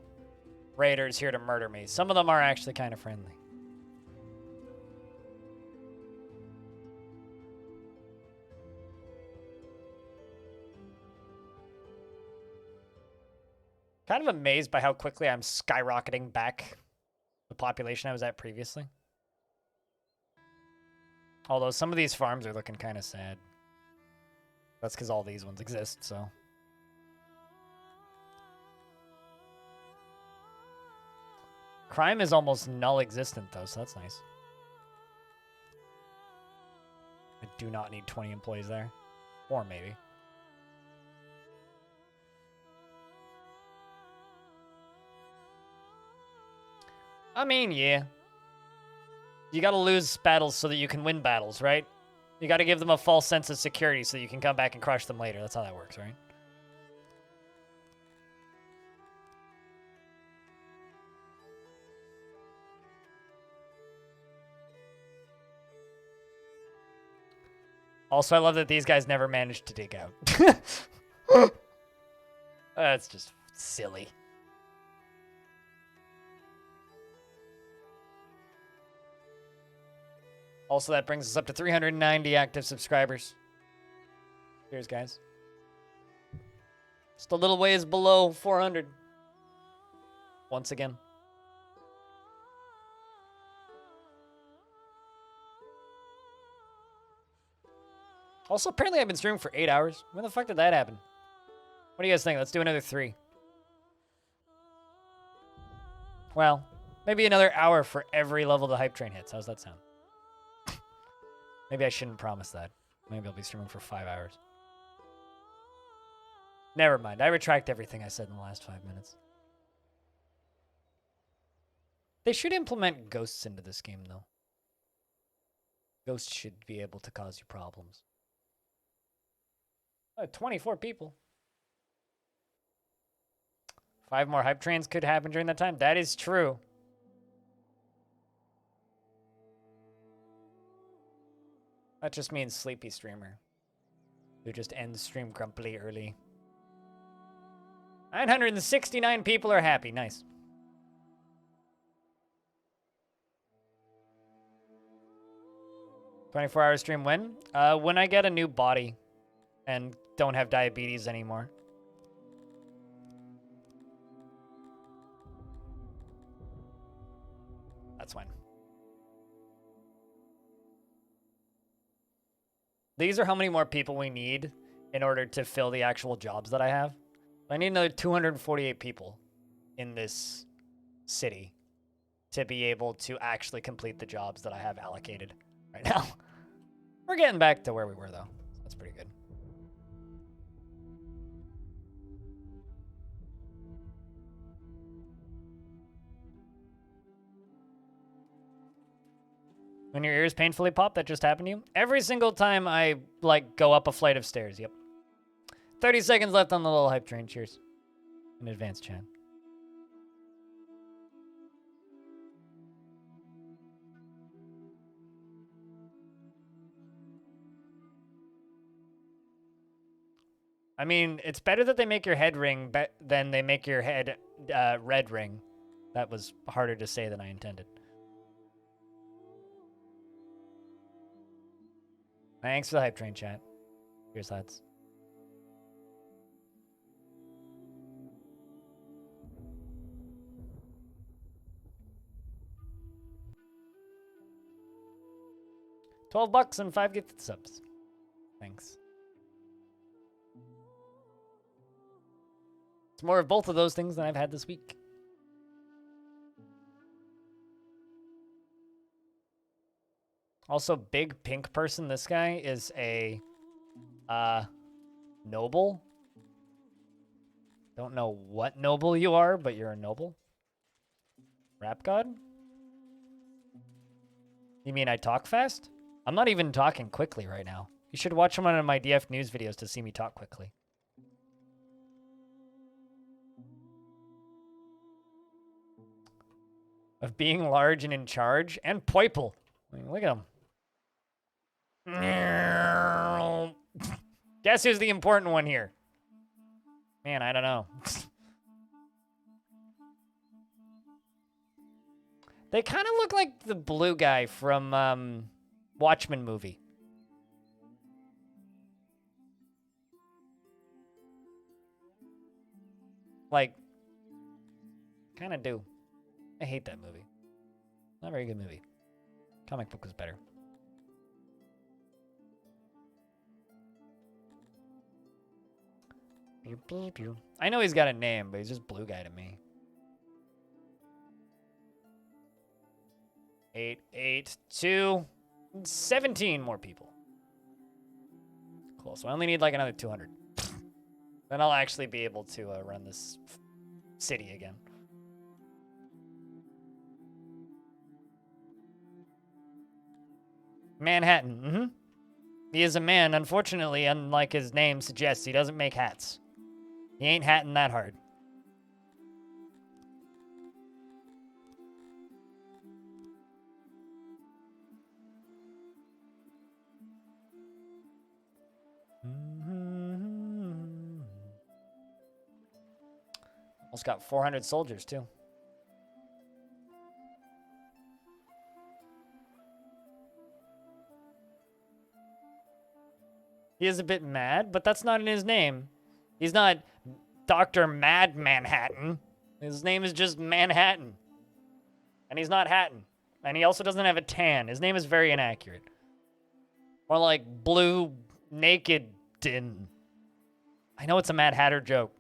raiders here to murder me. Some of them are actually kind of friendly. Kind of amazed by how quickly I'm skyrocketing back the population I was at previously. Although some of these farms are looking kind of sad. That's because all these ones exist, so. Crime is almost null-existent, though, so that's nice. I do not need 20 employees there. Or maybe. I mean, yeah. You gotta lose battles so that you can win battles, right? You gotta give them a false sense of security so that you can come back and crush them later. That's how that works, right? Also, I love that these guys never managed to dig out. That's just silly. Also, that brings us up to 390 active subscribers. Cheers, guys. Just a little ways below 400. Once again. Also, apparently I've been streaming for 8 hours. When the fuck did that happen? What do you guys think? Let's do another 3. Well, maybe another hour for every level the hype train hits. How's that sound? Maybe I shouldn't promise that. Maybe I'll be streaming for 5 hours. Never mind. I retract everything I said in the last 5 minutes. They should implement ghosts into this game, though. Ghosts should be able to cause you problems. 24 people. 5 more hype trains could happen during that time. That is true. That just means sleepy streamer. Who just ends stream grumpily early. 969 people are happy. Nice. $24-hour stream when? When I get a new body and don't have diabetes anymore. That's when. These are how many more people we need in order to fill the actual jobs that I have. I need another 248 people in this city to be able to actually complete the jobs that I have allocated right now. We're getting back to where we were, though. That's pretty good. When your ears painfully pop, that just happened to you? Every single time I, like, go up a flight of stairs, yep. 30 seconds left on the little hype train. Cheers. In advance, chat. I mean, it's better that they make your head ring than they make your head red ring. That was harder to say than I intended. Thanks for the hype train, chat. Here's lads. 12 bucks and 5 gifted subs. Thanks. It's more of both of those things than I've had this week. Also, big pink person, this guy is a noble. Don't know what noble you are, but you're a noble. Rap god? You mean I talk fast? I'm not even talking quickly right now. You should watch one of my DF news videos to see me talk quickly. Of being large and in charge, and Poiple. I mean, look at him. Guess who's the important one here? Man, I don't know. They kind of look like the blue guy from Watchmen movie. Like, kind of do. I hate that movie. Not a very good movie. Comic book was better. I know he's got a name, but he's just blue guy to me. 8, 8, 2, 17 more people. Cool, so I only need like another 200. Then I'll actually be able to run this city again. Manhattan, He is a man, unfortunately, unlike his name suggests, he doesn't make hats. He ain't hatting that hard. Almost got 400 soldiers, too. He is a bit mad, but that's not in his name. He's not Dr. Mad Manhattan. His name is just Manhattan. And he's not Hatton. And he also doesn't have a tan. His name is very inaccurate. More like Blue Naked Din. I know it's a Mad Hatter joke.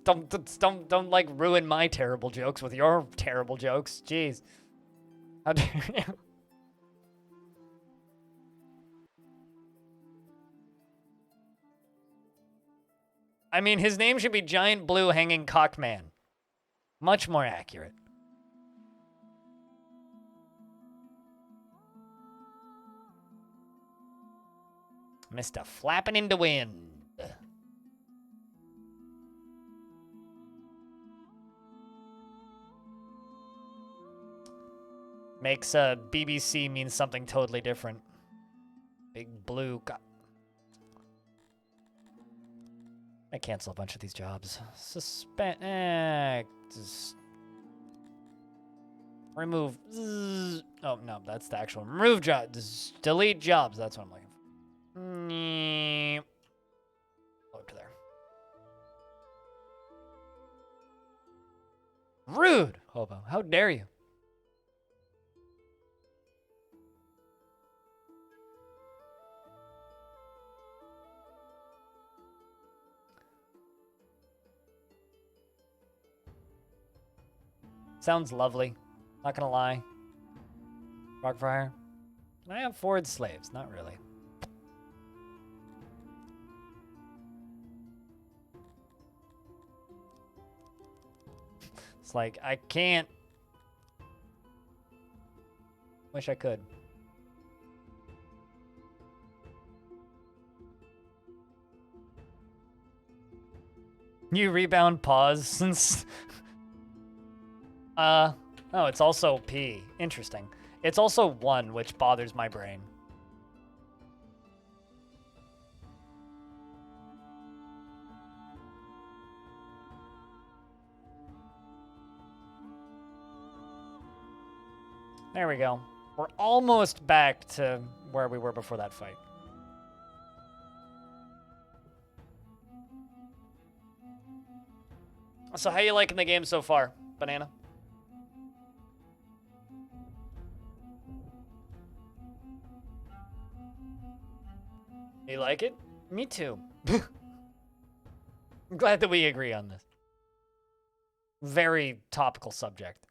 Don't like ruin my terrible jokes with your terrible jokes. Jeez. How dare you? I mean, his name should be Giant Blue Hanging Cockman. Much more accurate. Mr. Flapping in the Wind. Makes BBC mean something totally different. Big blue. I cancel a bunch of these jobs. Remove. Oh, no, that's the actual remove jobs. Delete jobs. That's what I'm looking for. Load to there. Rude, hobo. How dare you? Sounds lovely. Not gonna lie. Rockfire. Can I afford slaves? Not really. It's like, I can't. Wish I could. New rebound pause since... Oh, it's also P. Interesting. It's also 1, which bothers my brain. There we go. We're almost back to where we were before that fight. So how you liking the game so far, Banana? You like it? Me too. I'm glad that we agree on this. Very topical subject.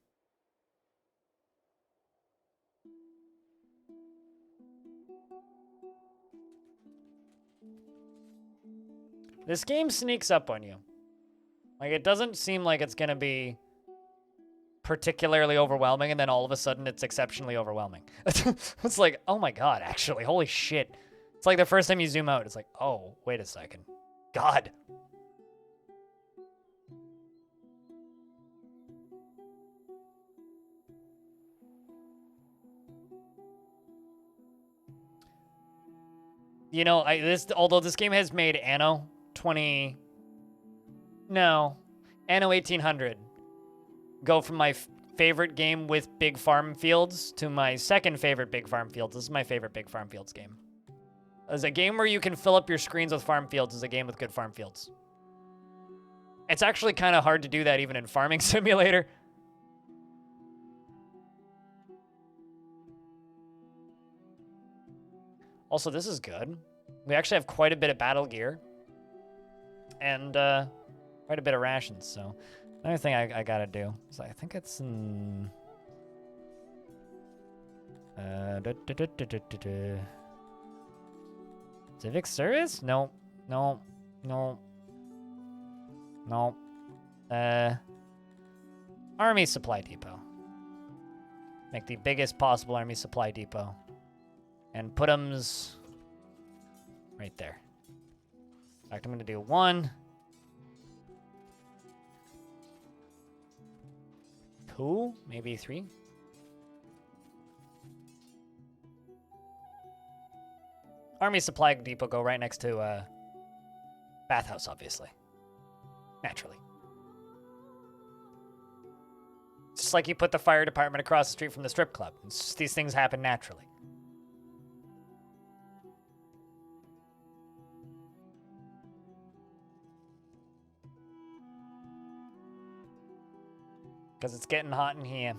This game sneaks up on you. Like, it doesn't seem like it's gonna be particularly overwhelming, and then all of a sudden it's exceptionally overwhelming. It's like, oh my god, actually, holy shit. It's like the first time you zoom out, it's like, oh, wait a second. God. You know, although this game has made Anno 1800 go from my favorite game with big farm fields to my second favorite big farm fields. This is my favorite big farm fields game. As a game where you can fill up your screens with farm fields is a game with good farm fields. It's actually kind of hard to do that even in Farming Simulator. Also, this is good. We actually have quite a bit of battle gear. And quite a bit of rations, so... Another thing I gotta do is I think it's in... Civic service? No. No. No. No. Army supply depot. Make the biggest possible army supply depot. And put 'em's right there. In fact, I'm gonna do 1, 2, maybe 3. Army supply depot go right next to bathhouse, obviously. Naturally. It's just like you put the fire department across the street from the strip club. These things happen naturally. Because it's getting hot in here.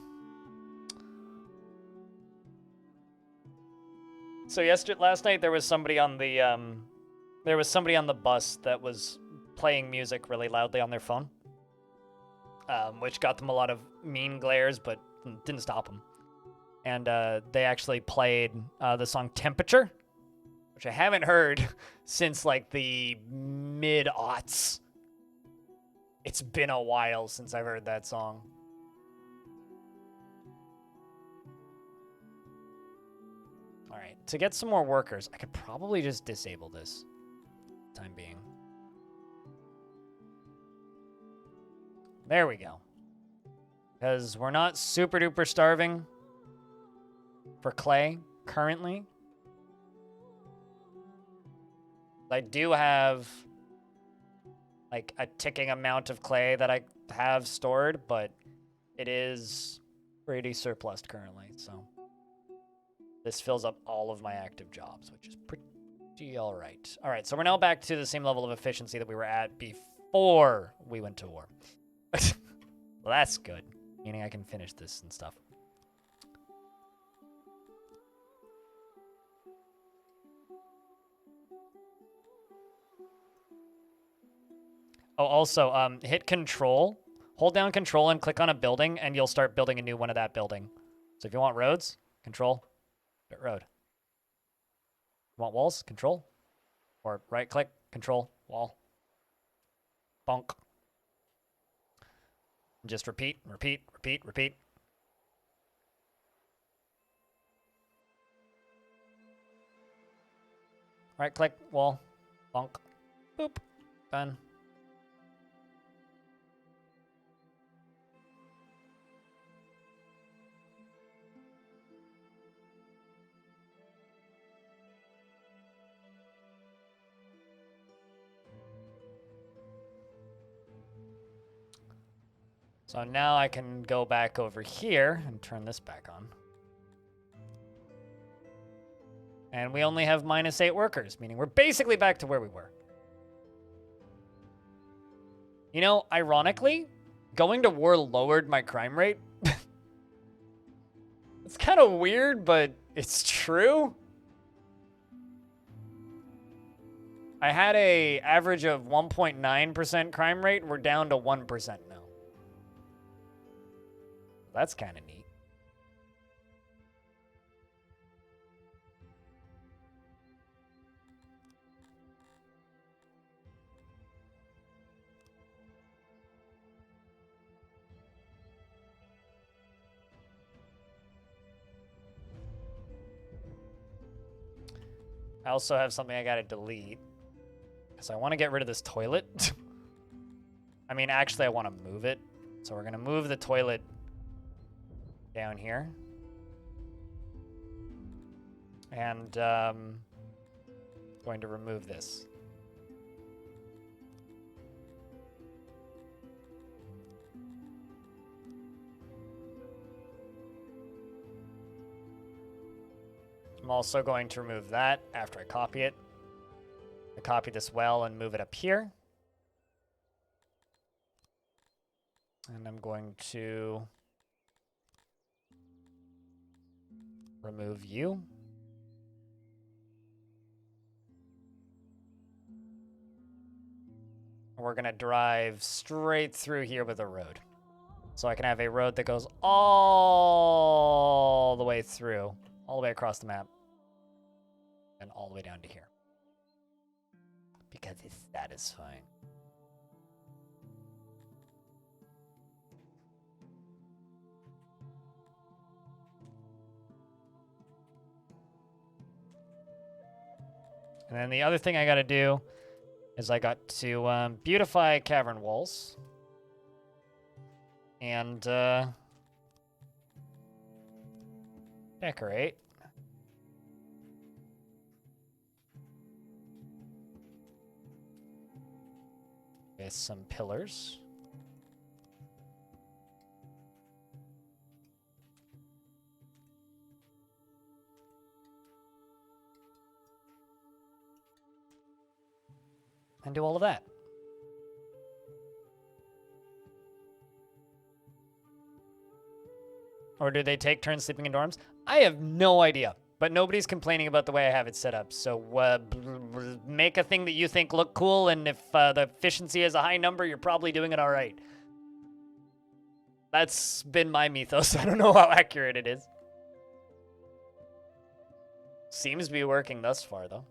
So last night there was somebody on the bus that was playing music really loudly on their phone, which got them a lot of mean glares, but didn't stop them. And they actually played the song "Temperature," which I haven't heard since like the mid-aughts. It's been a while since I've heard that song. All right, to get some more workers, I could probably just disable this for the time being. There we go. Because we're not super duper starving for clay currently. I do have like a ticking amount of clay that I have stored, but it is pretty surplus currently, so this fills up all of my active jobs, which is pretty all right. All right, so we're now back to the same level of efficiency that we were at before we went to war. Well, that's good, meaning I can finish this and stuff. Oh, also, hit Control, hold down Control and click on a building, and you'll start building a new one of that building. So if you want roads, Control, hit road. You want walls, Control, or right-click, Control, wall. Bonk. Just repeat, repeat, repeat, repeat. Right-click, wall, bonk, boop, done. So now I can go back over here and turn this back on. And we only have -8 workers, meaning we're basically back to where we were. You know, ironically, going to war lowered my crime rate. It's kind of weird, but it's true. I had a average of 1.9% crime rate. We're down to 1% now. That's kind of neat. I also have something I gotta delete. Because I want to get rid of this toilet. I mean, actually, I want to move it. So we're gonna move the toilet down here. And going to remove this. I'm also going to remove that after I copy it. I copy this well and move it up here. And I'm going to remove you. We're going to drive straight through here with a road. So I can have a road that goes all the way through, all the way across the map, and all the way down to here. Because it's satisfying. And then the other thing I got to do is I got to beautify cavern walls. And decorate. With some pillars. And do all of that. Or do they take turns sleeping in dorms? I have no idea. But nobody's complaining about the way I have it set up. So make a thing that you think look cool, and if the efficiency is a high number, you're probably doing it all right. That's been my mythos. I don't know how accurate it is. Seems to be working thus far, though.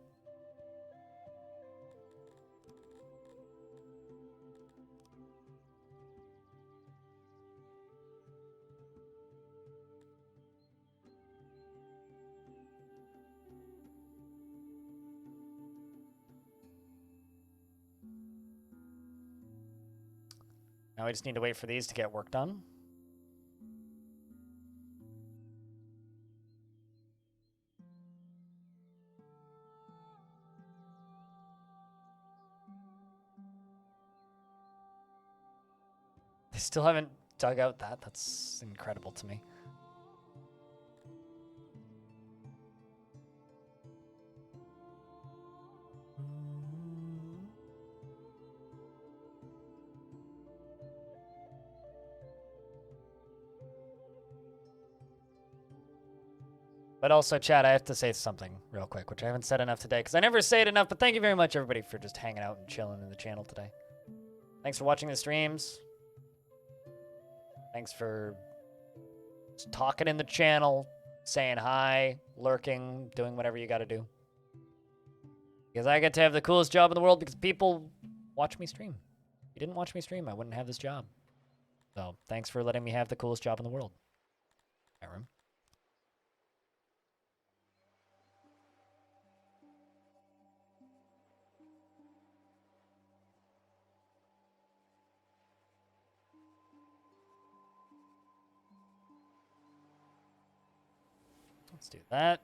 Now we just need to wait for these to get work done. They still haven't dug out that. That's incredible to me. But also, chat, I have to say something real quick, which I haven't said enough today, because I never say it enough, but thank you very much, everybody, for just hanging out and chilling in the channel today. Thanks for watching the streams. Thanks for just talking in the channel, saying hi, lurking, doing whatever you got to do. Because I get to have the coolest job in the world because people watch me stream. If you didn't watch me stream, I wouldn't have this job. So thanks for letting me have the coolest job in the world. Aaron. Let's do that.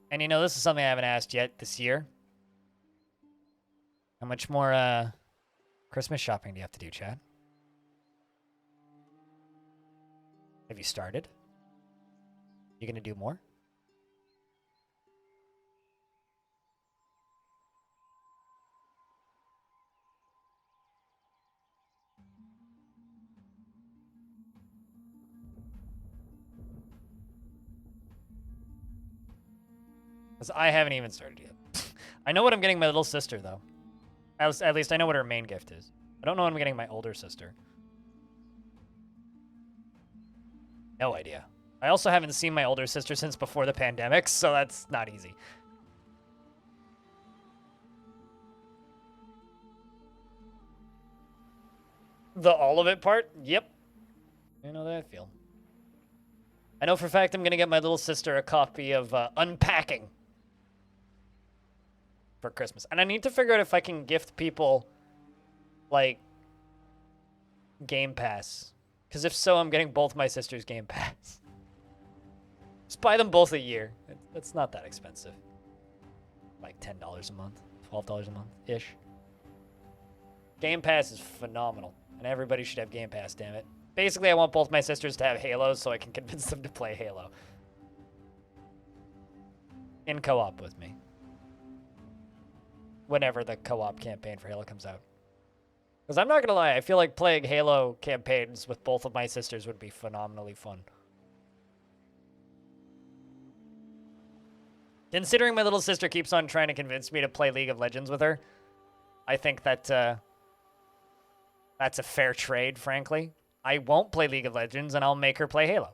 And you know, this is something I haven't asked yet this year. How much more Christmas shopping do you have to do, Chad? Have you started? You gonna do more? Because I haven't even started yet. I know what I'm getting my little sister, though. At least I know what her main gift is. I don't know what I'm getting my older sister. No idea. I also haven't seen my older sister since before the pandemic, so that's not easy. The all of it part? Yep. I know that I feel. I know for a fact I'm going to get my little sister a copy of Unpacking for Christmas. And I need to figure out if I can gift people, like, Game Pass. Because if so, I'm getting both my sisters Game Pass. Just buy them both a year. It's not that expensive. Like $10 a month, $12 a month-ish. Game Pass is phenomenal. And everybody should have Game Pass, damn it. Basically, I want both my sisters to have Halos so I can convince them to play Halo. In co-op with me. Whenever the co-op campaign for Halo comes out. Because I'm not going to lie, I feel like playing Halo campaigns with both of my sisters would be phenomenally fun. Considering my little sister keeps on trying to convince me to play League of Legends with her, I think that that's a fair trade, frankly. I won't play League of Legends, and I'll make her play Halo.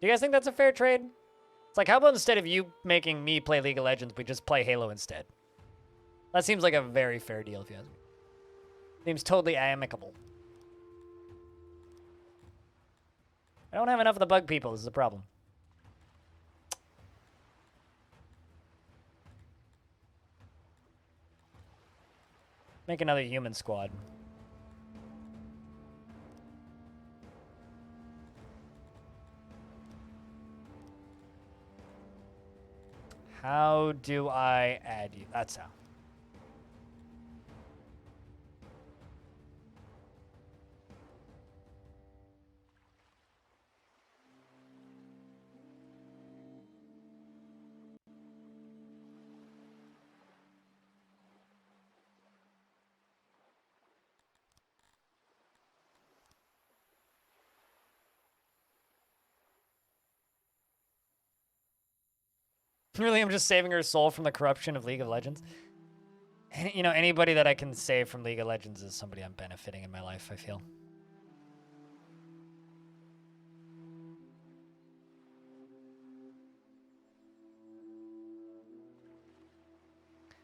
Do you guys think that's a fair trade? It's like, how about instead of you making me play League of Legends, we just play Halo instead? That seems like a very fair deal, if you ask me. Seems totally amicable. I don't have enough of the bug people, this is a problem. Make another human squad. How do I add you? That's how. Really, I'm just saving her soul from the corruption of League of Legends. You know, anybody that I can save from League of Legends is somebody I'm benefiting in my life, I feel.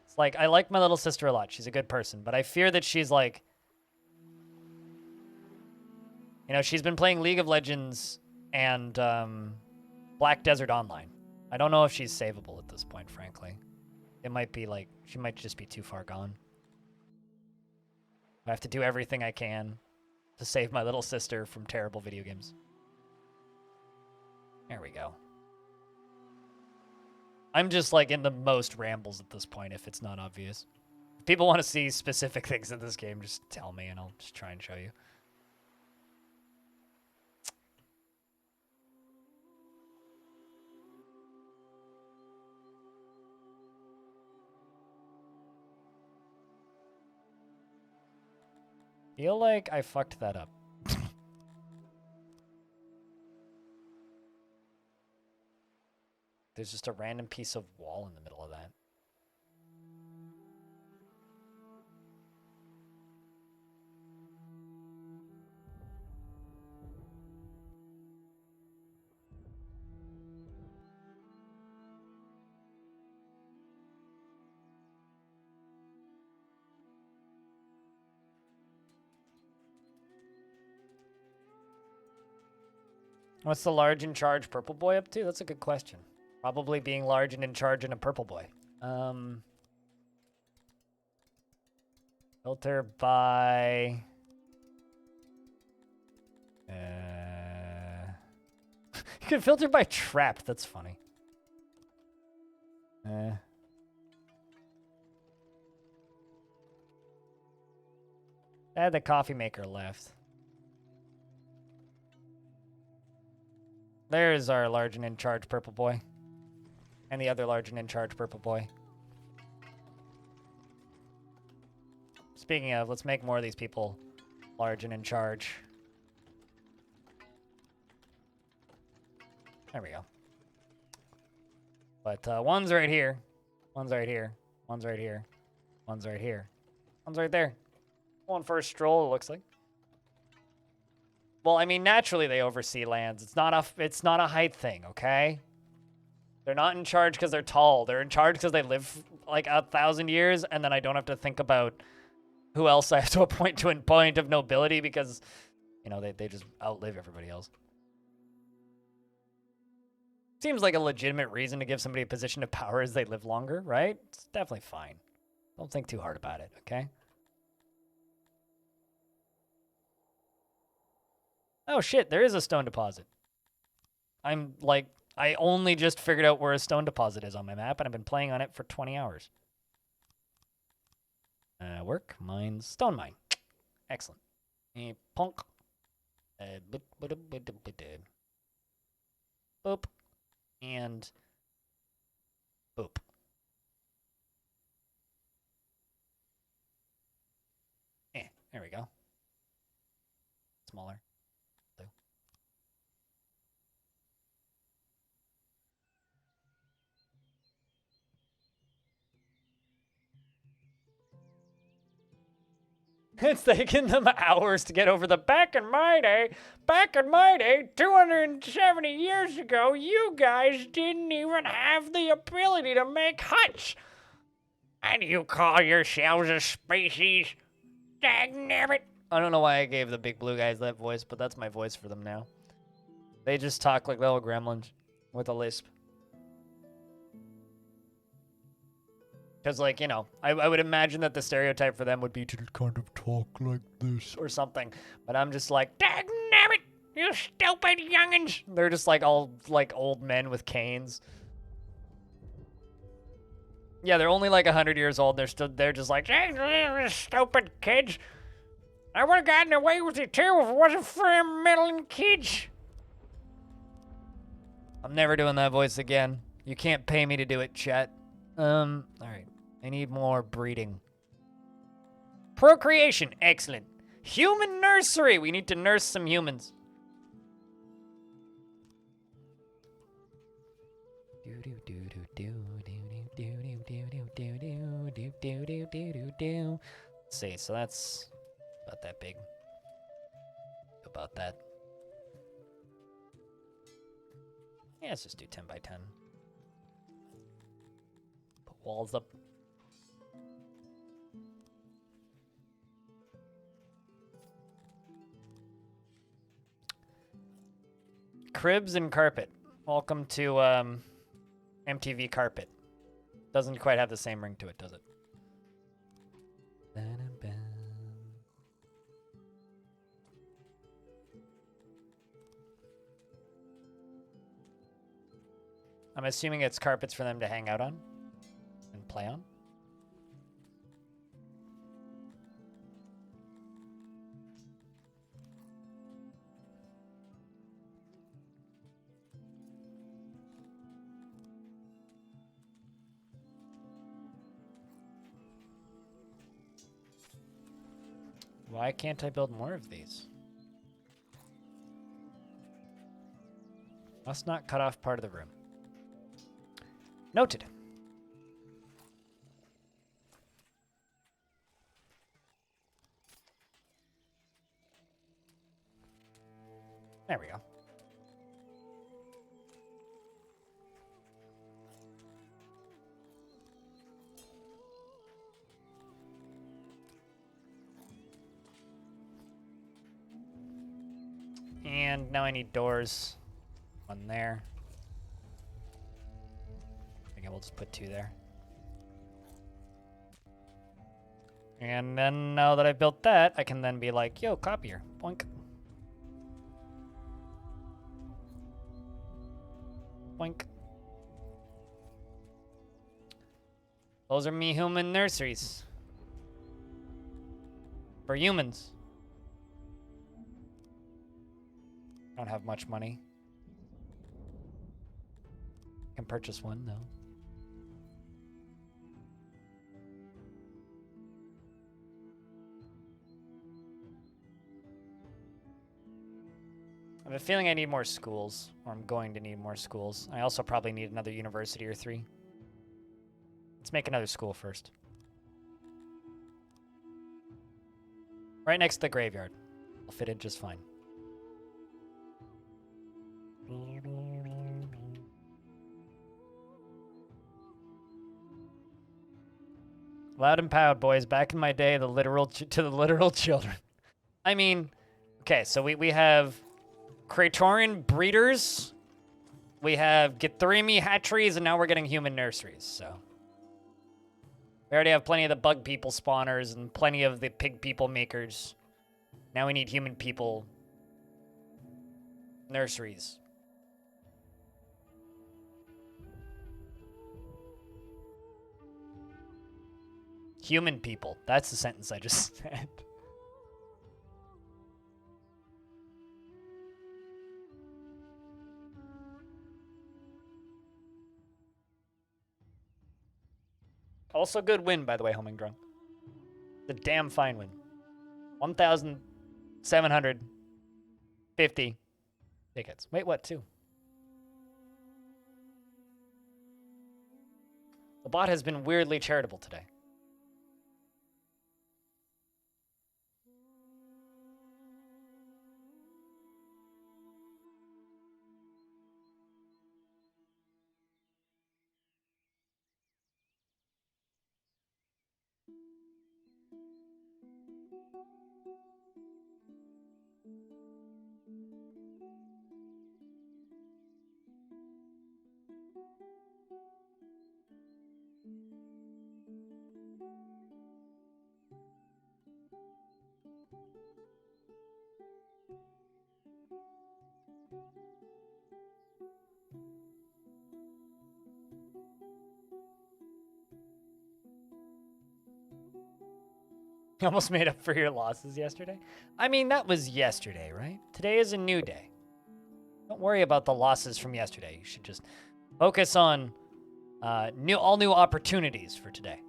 It's like, I like my little sister a lot. She's a good person, but I fear that she's like... You know, she's been playing League of Legends and Black Desert Online. I don't know if she's savable at this point, frankly. It might be like, she might just be too far gone. I have to do everything I can to save my little sister from terrible video games. There we go. I'm just like in the most rambles at this point, if it's not obvious. If people want to see specific things in this game, just tell me and I'll just try and show you. Feel like I fucked that up. There's just a random piece of wall in the middle of that. What's the large in charge purple boy up to? That's a good question. Probably being large and in charge in a purple boy. Filter by... You can filter by trapped. That's funny. I had the coffee maker left. There's our large and in charge purple boy. And the other large and in charge purple boy. Speaking of, let's make more of these people large and in charge. There we go. But one's right here. One's right here. One's right here. One's right here. One's right there. Going for a stroll, it looks like. Well, I mean, naturally they oversee lands. It's not a height thing, okay? They're not in charge because they're tall. They're in charge because they live like 1,000 years, and then I don't have to think about who else I have to appoint to a point of nobility because, you know, they just outlive everybody else. Seems like a legitimate reason to give somebody a position of power as they live longer, right? It's definitely fine. Don't think too hard about it, okay? Oh shit, there is a stone deposit. I'm like, I only just figured out where a stone deposit is on my map, and I've been playing on it for 20 hours. Work, mines, stone mine. Excellent. Punk. Boop. And boop. There we go. Smaller. It's taken them hours to get over the back in my day, 270 years ago, you guys didn't even have the ability to make huts. And you call yourselves a species? Dagnabbit. I don't know why I gave the big blue guys that voice, but that's my voice for them now. They just talk like little gremlins with a lisp. Because, like, you know, I would imagine that the stereotype for them would be to kind of talk like this or something. But I'm just like, dagnabbit, you stupid youngins. They're just like all, like, old men with canes. Yeah, they're only like 100 years old. They're just like, stupid kids. I would have gotten away with it too if it wasn't for them meddling kids. I'm never doing that voice again. You can't pay me to do it, chat. All right. I need more breeding. Procreation, excellent. Human nursery, we need to nurse some humans. Let's see, so that's about that big. About that. Yeah, let's just do 10 by 10. Put walls up. Cribs and carpet. Welcome to MTV Carpet. Doesn't quite have the same ring to it, does it? I'm assuming it's carpets for them to hang out on and play on. Why can't I build more of these? Must not cut off part of the room. Noted. There we go. And now I need doors. One there. Okay, we'll just put 2 there. And then now that I've built that, I can then be like, yo, copier. Boink. Boink. Those are me human nurseries. For humans. I don't have much money. Can purchase one though. I have a feeling I need more schools, or I'm going to need more schools. I also probably need another university or 3. Let's make another school first. Right next to the graveyard. I'll fit in just fine. Loud and proud, boys. Back in my day, the literal to the literal children. I mean, okay, so we have Praetorian breeders, we have Githyrmi hatcheries, and now we're getting human nurseries, so. We already have plenty of the bug people spawners and plenty of the pig people makers. Now we need human people nurseries. Human people. That's the sentence I just said. Also good win, by the way, Homing Drunk. The damn fine win. 1,750 tickets. Wait, what, 2? The bot has been weirdly charitable today. You almost made up for your losses yesterday. I mean, that was yesterday, right? Today is a new day. Don't worry about the losses from yesterday. You should just focus on all new opportunities for today.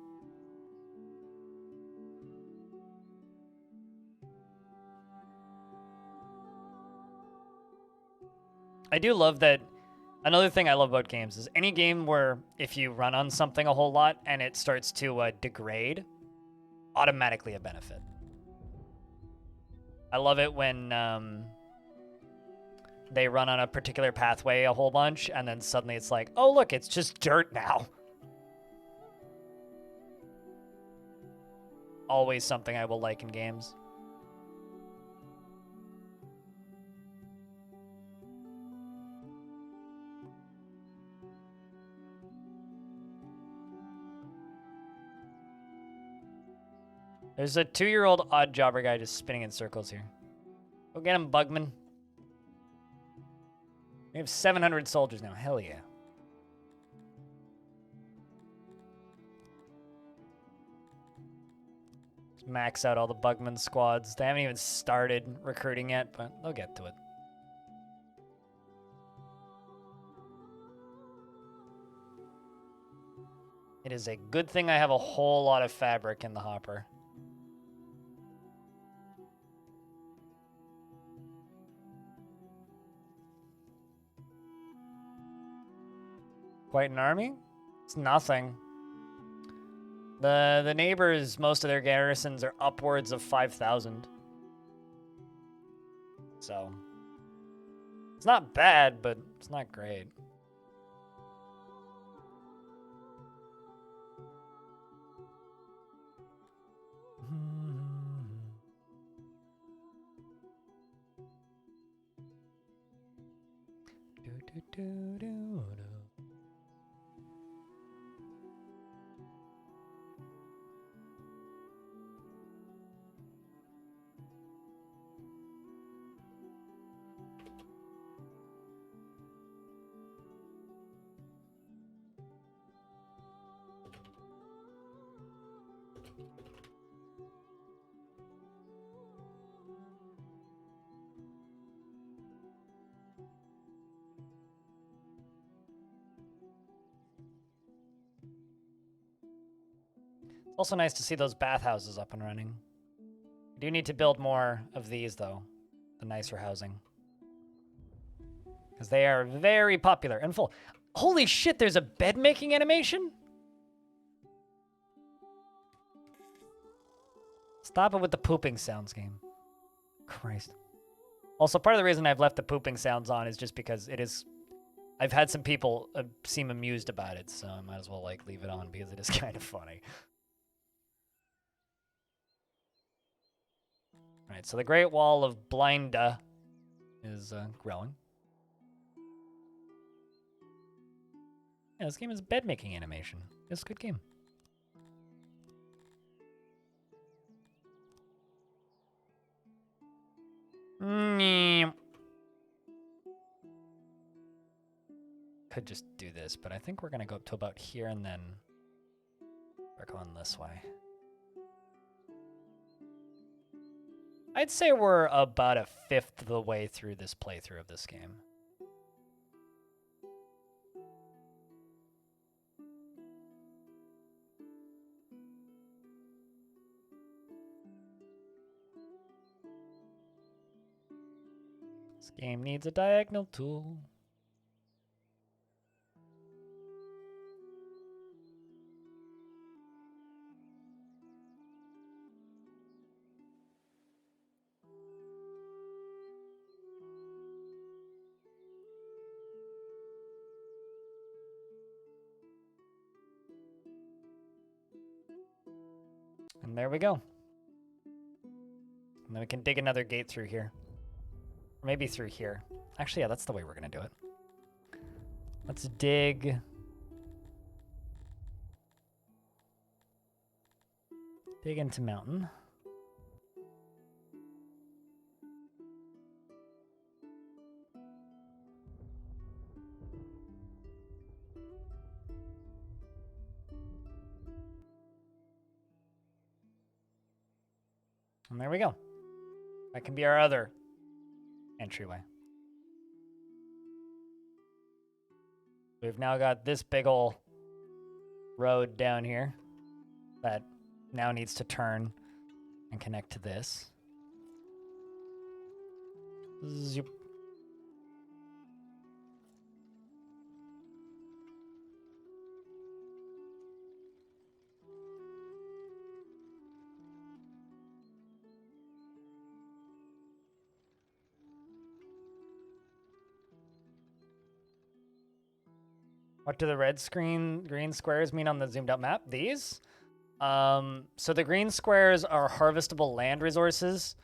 I do love that. Another thing I love about games is any game where if you run on something a whole lot and it starts to degrade, automatically a benefit. I love it when they run on a particular pathway a whole bunch and then suddenly it's like, oh look, it's just dirt now. Always something I will like in games. There's a 2-year-old odd jobber guy just spinning in circles here. Go get him, Bugman. We have 700 soldiers now. Hell yeah. Just max out all the Bugman squads. They haven't even started recruiting yet, but they'll get to it. It is a good thing I have a whole lot of fabric in the hopper. Quite an army? It's nothing. The neighbors, most of their garrisons are upwards of 5,000. So, it's not bad, but it's not great. Also nice to see those bathhouses up and running. I do need to build more of these, though. The nicer housing. because they are very popular and full. Holy shit, there's a bed making animation? Stop it with the pooping sounds, game. Christ. Also, part of the reason I've left the pooping sounds on is just because it is... I've had some people seem amused about it, so I might as well like leave it on because it is kind of funny. Alright, so the Great Wall of Blinda is growing. Yeah, this game is bed making animation. It's a good game. Could just do this, but I think we're gonna go up to about here and then we're going this way. I'd say we're about a fifth of the way through this playthrough of this game. This game needs a diagonal tool. And there we go. And then we can dig another gate through here. Or maybe through here. Actually, yeah, that's the way we're going to do it. Let's dig. Dig into mountain. And there we go. That can be our other entryway. We've now got this big ol' road down here that now needs to turn and connect to this. Zoop. What do the green squares mean on the zoomed out map? These? So the green squares are harvestable land resources.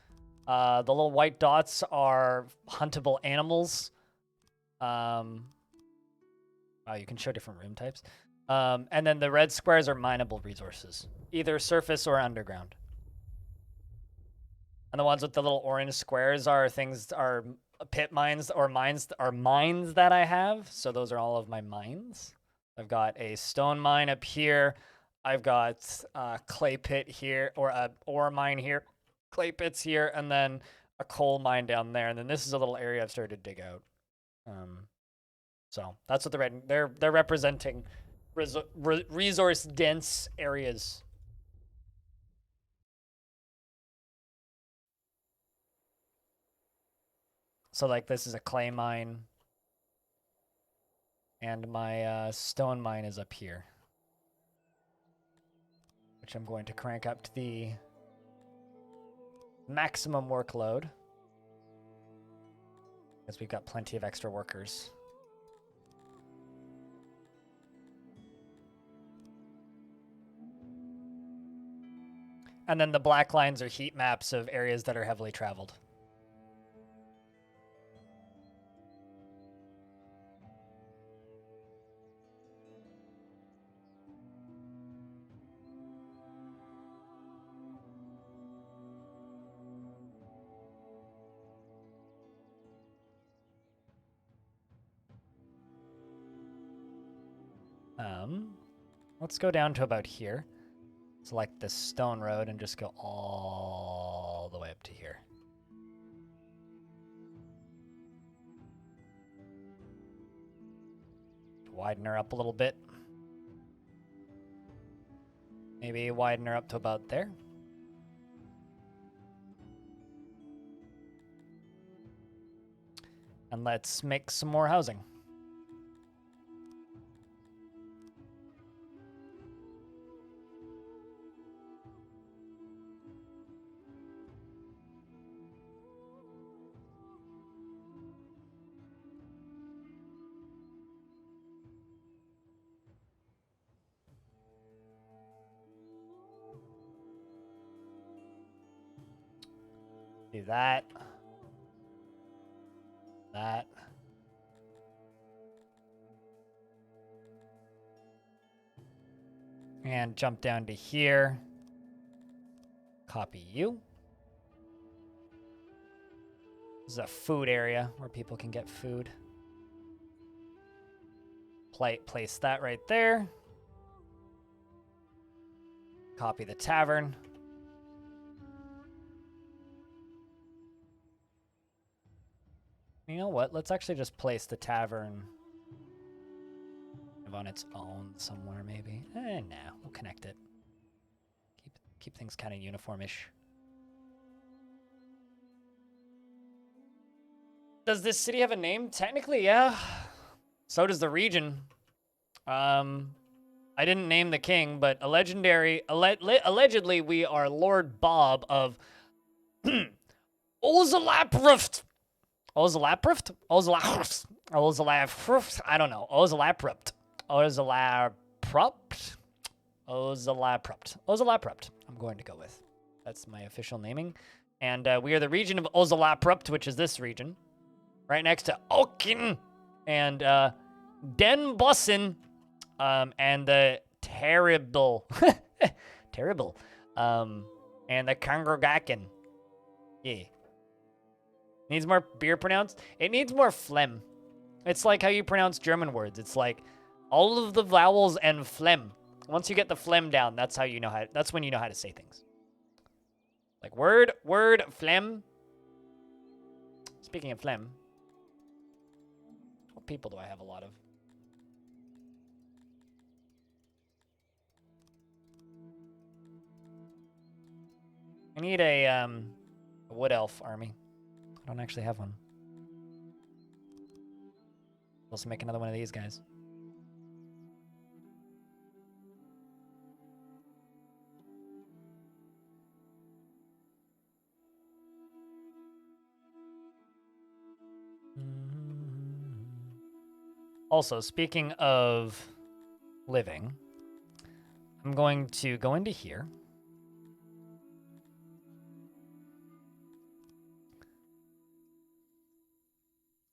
The little white dots are huntable animals. Wow, you can show different room types. And then the red squares are mineable resources, either surface or underground. And the ones with the little orange squares are pit mines or mines that I have. So those are all of my mines. I've got a stone mine up here. I've got a clay pit here, or a ore mine here, clay pits here, and then a coal mine down there. And then this is a little area I've started to dig out. So that's what they're representing resource dense areas. So like this is a clay mine, and my stone mine is up here, which I'm going to crank up to the maximum workload, because we've got plenty of extra workers. And then the black lines are heat maps of areas that are heavily traveled. Let's go down to about here. Select this stone road and just go all the way up to here. Widen her up a little bit. Maybe widen her up to about there. And let's make some more housing. Do that. That. And jump down to here. Copy you. This is a food area where people can get food. Place that right there. Copy the tavern. You know what? Let's actually just place the tavern on its own somewhere, maybe. Nah, we'll connect it. Keep things kind of uniformish. Does this city have a name? Technically, yeah. So does the region. I didn't name the king, but allegedly we are Lord Bob of Ozalaprift. Ozalaprift? Ozalaprift? I don't know. Ozalaprift. Ozalaprift. I'm going to go with. That's my official naming. And we are the region of Ozalaprift, which is this region. Right next to Okin and Den Bossen and the Terrible. Terrible. And the Kangrogaken. Yeah. Needs more beer pronounced? It needs more phlegm. It's like how you pronounce German words. It's like all of the vowels and phlegm. Once you get the phlegm down, that's how you know how. That's when you know how to say things. Like word, phlegm. Speaking of phlegm, what people do I have a lot of? I need a wood elf army. I don't actually have one. Let's make another one of these guys. Also, speaking of living, I'm going to go into here.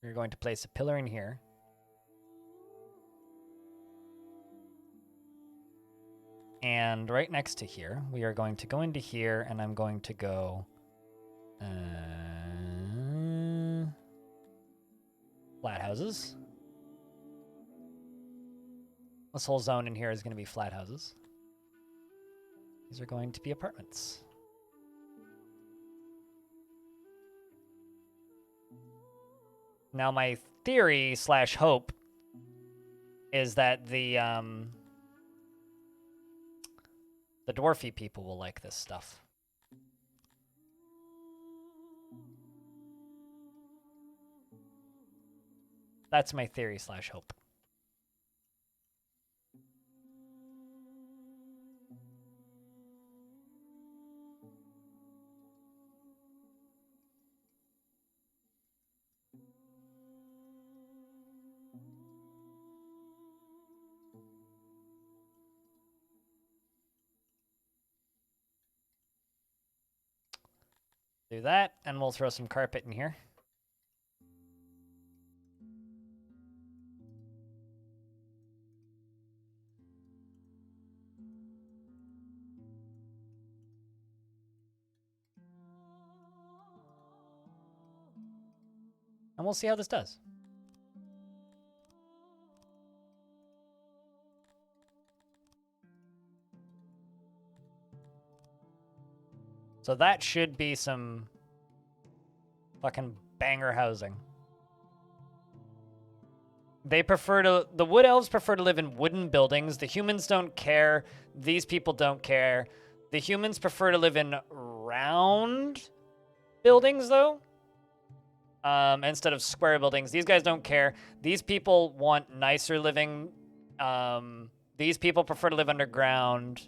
We're going to place a pillar in here. And right next to here, we are going to go into here, and I'm going to go... flat houses. This whole zone in here is going to be flat houses. These are going to be apartments. Now, my theory / hope is that the dwarfy people will like this stuff. That's my theory / hope. Do that, and we'll throw some carpet in here. And we'll see how this does. So that should be some fucking banger housing. The wood elves prefer to live in wooden buildings. The humans don't care. These people don't care. The humans prefer to live in round buildings, though. instead of square buildings. These guys don't care. These people want nicer living. These people prefer to live underground.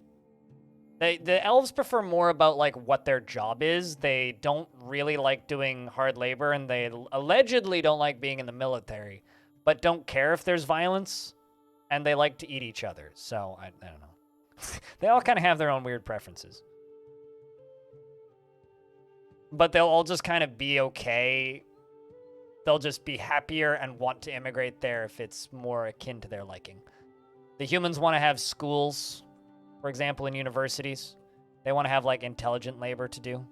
The elves prefer more about like what their job is. They don't really like doing hard labor, and they allegedly don't like being in the military, but don't care if there's violence, and they like to eat each other. So I don't know. They all kind of have their own weird preferences. But they'll all just kind of be okay. They'll just be happier and want to immigrate there if it's more akin to their liking. The humans want to have schools, for example, in universities. They want to have, like, intelligent labor to do.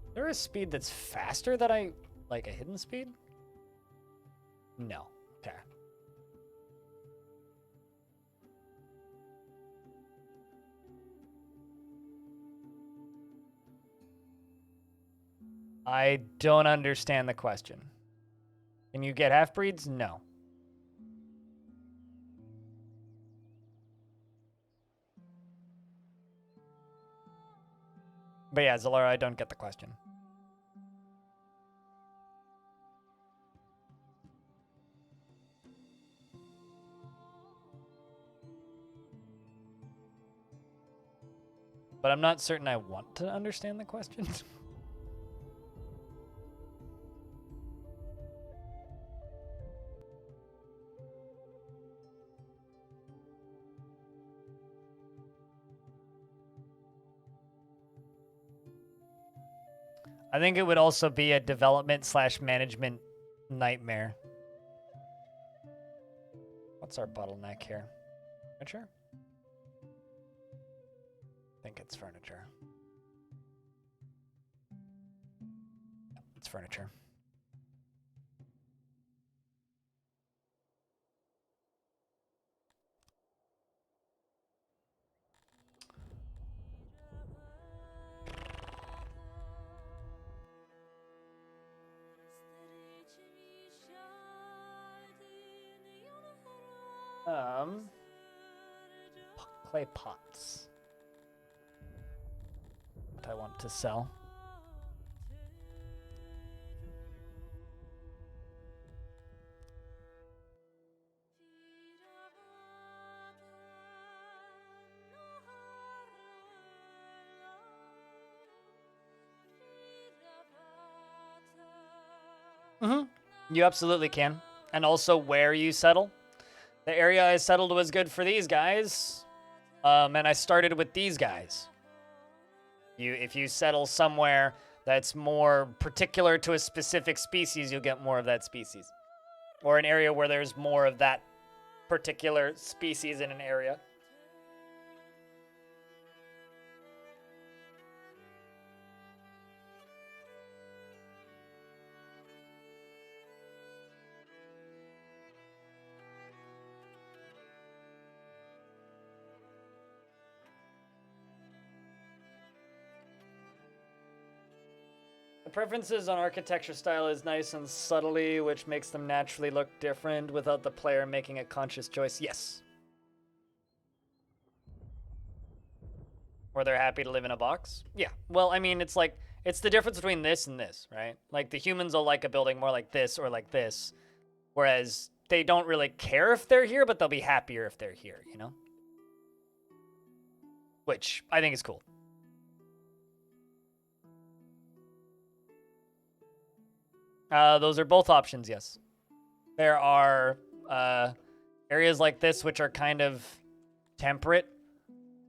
Is there a speed that's faster that like a hidden speed? No. Okay. I don't understand the question. Can you get half-breeds? No. But yeah, Zalara, I don't get the question. But I'm not certain I want to understand the question. I think it would also be a development / management nightmare. What's our bottleneck here? Furniture? I think it's furniture. It's furniture. Clay pots. What I want to sell. You absolutely can. And also where you settle. The area I settled was good for these guys. And I started with these guys. If you settle somewhere that's more particular to a specific species, you'll get more of that species. Or an area where there's more of that particular species in an area. Preferences on architecture style is nice and subtly, which makes them naturally look different without the player making a conscious choice. Yes. Or they're happy to live in a box? Yeah. Well, I mean, it's like, it's the difference between this and this, right? Like, the humans will like a building more like this or like this, whereas they don't really care if they're here, but they'll be happier if they're here, you know? Which I think is cool. Those are both options, yes. There are areas like this which are kind of temperate.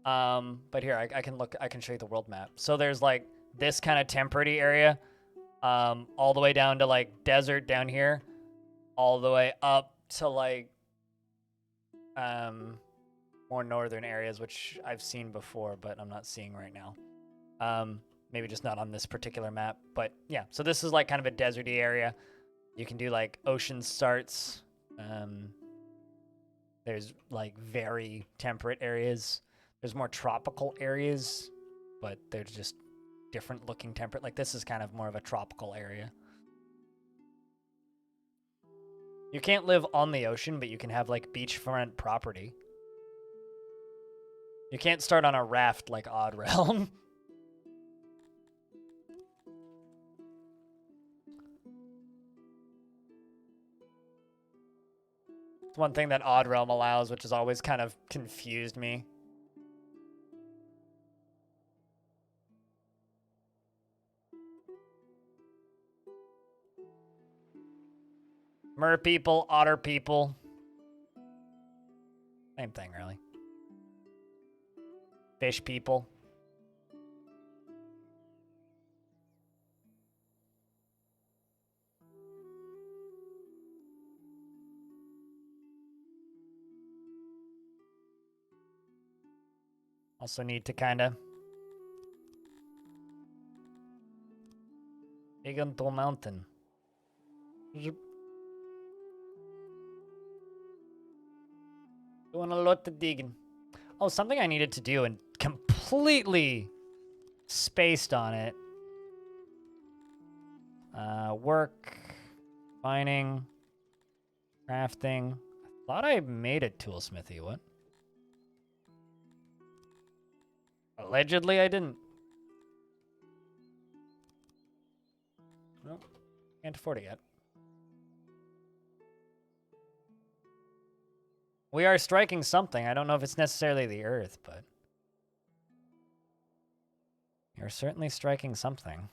But here, I can show you the world map. So there's like this kind of temperate area, all the way down to like desert down here, all the way up to like more northern areas, which I've seen before, but I'm not seeing right now. Maybe just not on this particular map, but yeah. So this is like kind of a deserty area. You can do like ocean starts. There's like very temperate areas. There's more tropical areas, but they're just different looking temperate. Like this is kind of more of a tropical area. You can't live on the ocean, but you can have like beachfront property. You can't start on a raft like Odd Realm. It's one thing that Odd Realm allows, which has always kind of confused me. Mer people, otter people. Same thing, really. Fish people. Also need to kind of dig into a mountain. Zip. Doing a lot of digging. Oh, something I needed to do and completely spaced on it. Work, mining, crafting. I thought I made a toolsmithy. What? Allegedly, I didn't. Nope. Can't afford it yet. We are striking something. I don't know if it's necessarily the earth, but you're certainly striking something.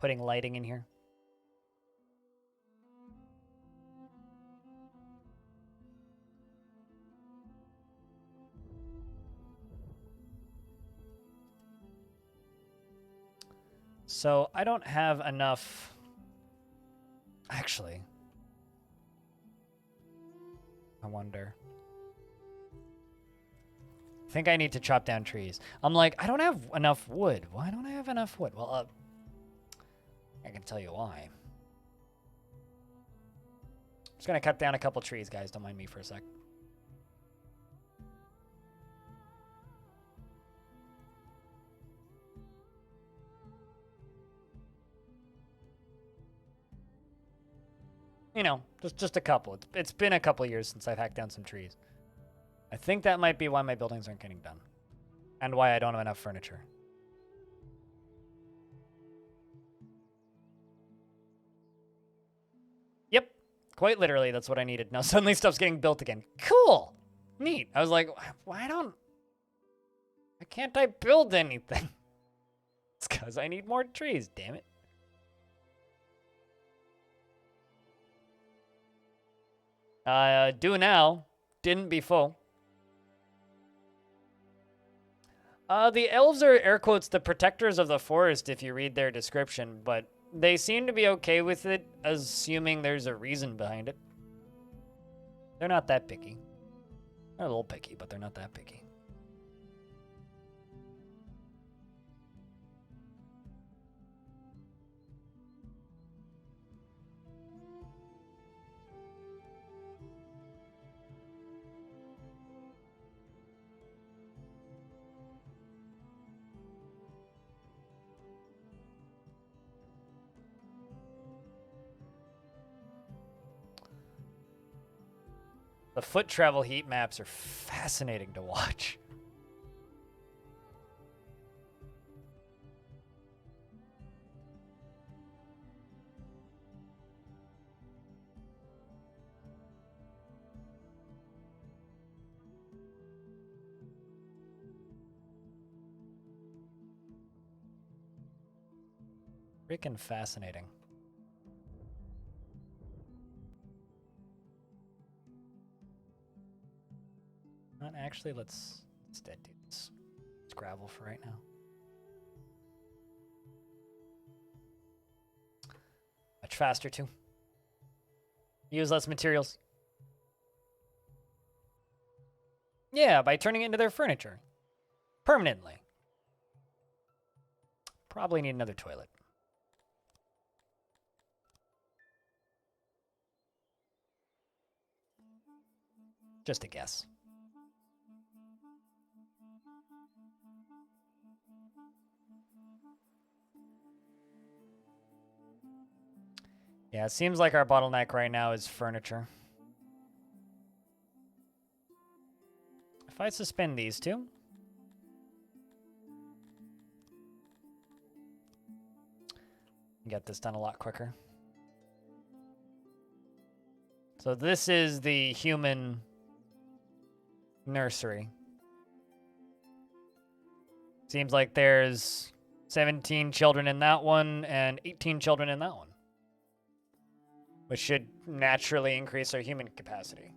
Putting lighting in here. So I don't have enough. Actually, I wonder. I think I need to chop down trees. I'm like, I don't have enough wood. Why don't I have enough wood? Well, I can tell you why. Just gonna cut down a couple trees, guys. Don't mind me for a sec. You know, just a couple. It's been a couple years since I've hacked down some trees. I think that might be why my buildings aren't getting done. And why I don't have enough furniture. Yep. Quite literally, that's what I needed. Now suddenly stuff's getting built again. Cool. Neat. I was like, why can't I build anything? It's because I need more trees, damn it. Do now. Didn't before. The elves are, air quotes, the protectors of the forest if you read their description, but they seem to be okay with it, assuming there's a reason behind it. They're not that picky. They're a little picky, but they're not that picky. The foot travel heat maps are fascinating to watch. Freaking fascinating. Not actually, let's instead do this. It's gravel for right now. Much faster too. Use less materials. Yeah, by turning it into their furniture. Permanently. Probably need another toilet. Just a guess. Yeah, it seems like our bottleneck right now is furniture. If I suspend these two. Get this done a lot quicker. So this is the human nursery. Seems like there's 17 children in that one and 18 children in that one. Which should naturally increase our human capacity.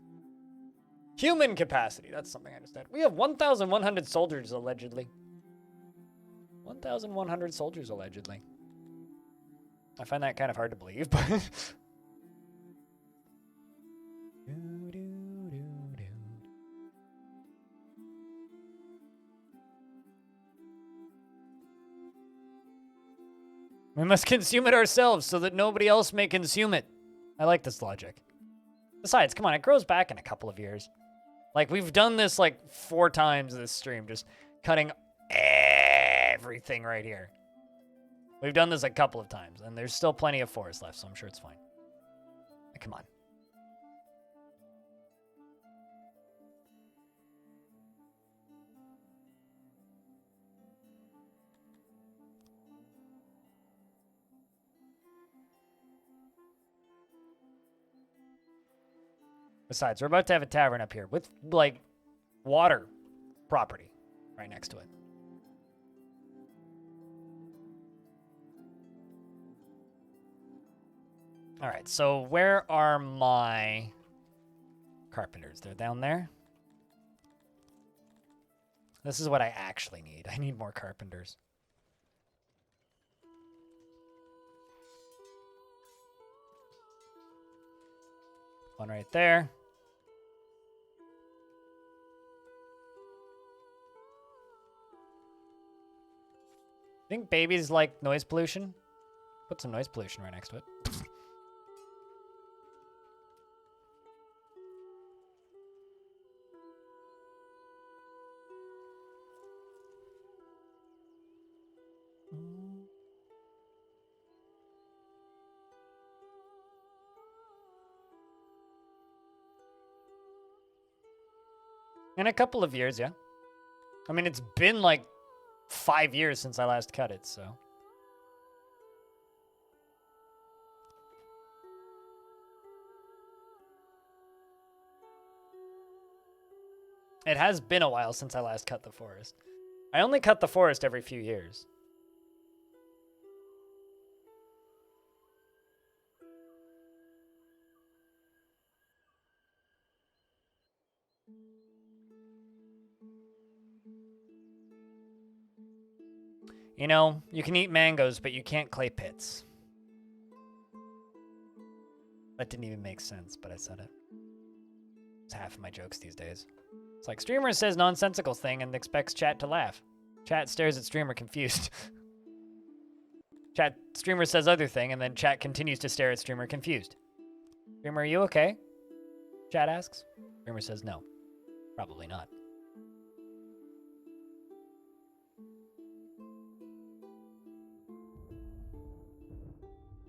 Human capacity, that's something I just said. We have 1,100 soldiers, allegedly. 1,100 soldiers, allegedly. I find that kind of hard to believe, but... We must consume it ourselves so that nobody else may consume it. I like this logic. Besides, come on, it grows back in a couple of years. Like, we've done this like 4 times this stream, just cutting everything right here. We've done this a couple of times, and there's still plenty of forest left, so I'm sure it's fine. Come on. Besides, we're about to have a tavern up here with, like, water property right next to it. All right, so where are my carpenters? They're down there. This is what I actually need. I need more carpenters. One right there. Think babies like noise pollution? Put some noise pollution right next to it. In a couple of years, yeah. I mean, it's been like 5 years since I last cut it, so. It has been a while since I last cut the forest. I only cut the forest every few years. You know, you can eat mangoes, but you can't clay pits. That didn't even make sense, but I said it. It's half of my jokes these days. It's like streamer says nonsensical thing and expects chat to laugh. Chat stares at streamer confused. Streamer says other thing and then chat continues to stare at streamer confused. Streamer, are you okay? Chat asks. Streamer says no. Probably not.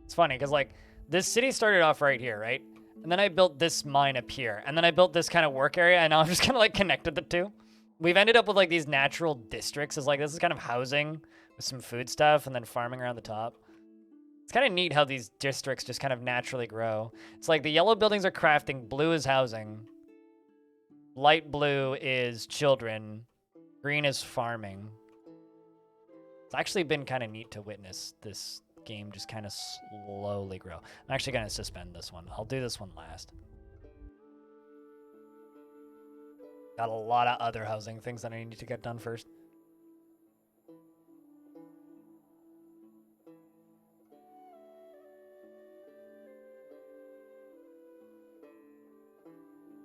It's funny because like this city started off right here, right? And then I built this mine up here. And then I built this kind of work area. And now I'm just kind of like connected the two. We've ended up with like these natural districts. It's like this is kind of housing with some food stuff and then farming around the top. It's kind of neat how these districts just kind of naturally grow. It's like the yellow buildings are crafting, blue is housing, light blue is children, green is farming. It's actually been kind of neat to witness this game just kind of slowly grow. I'm actually going to suspend this one. I'll do this one last. Got a lot of other housing things that I need to get done first.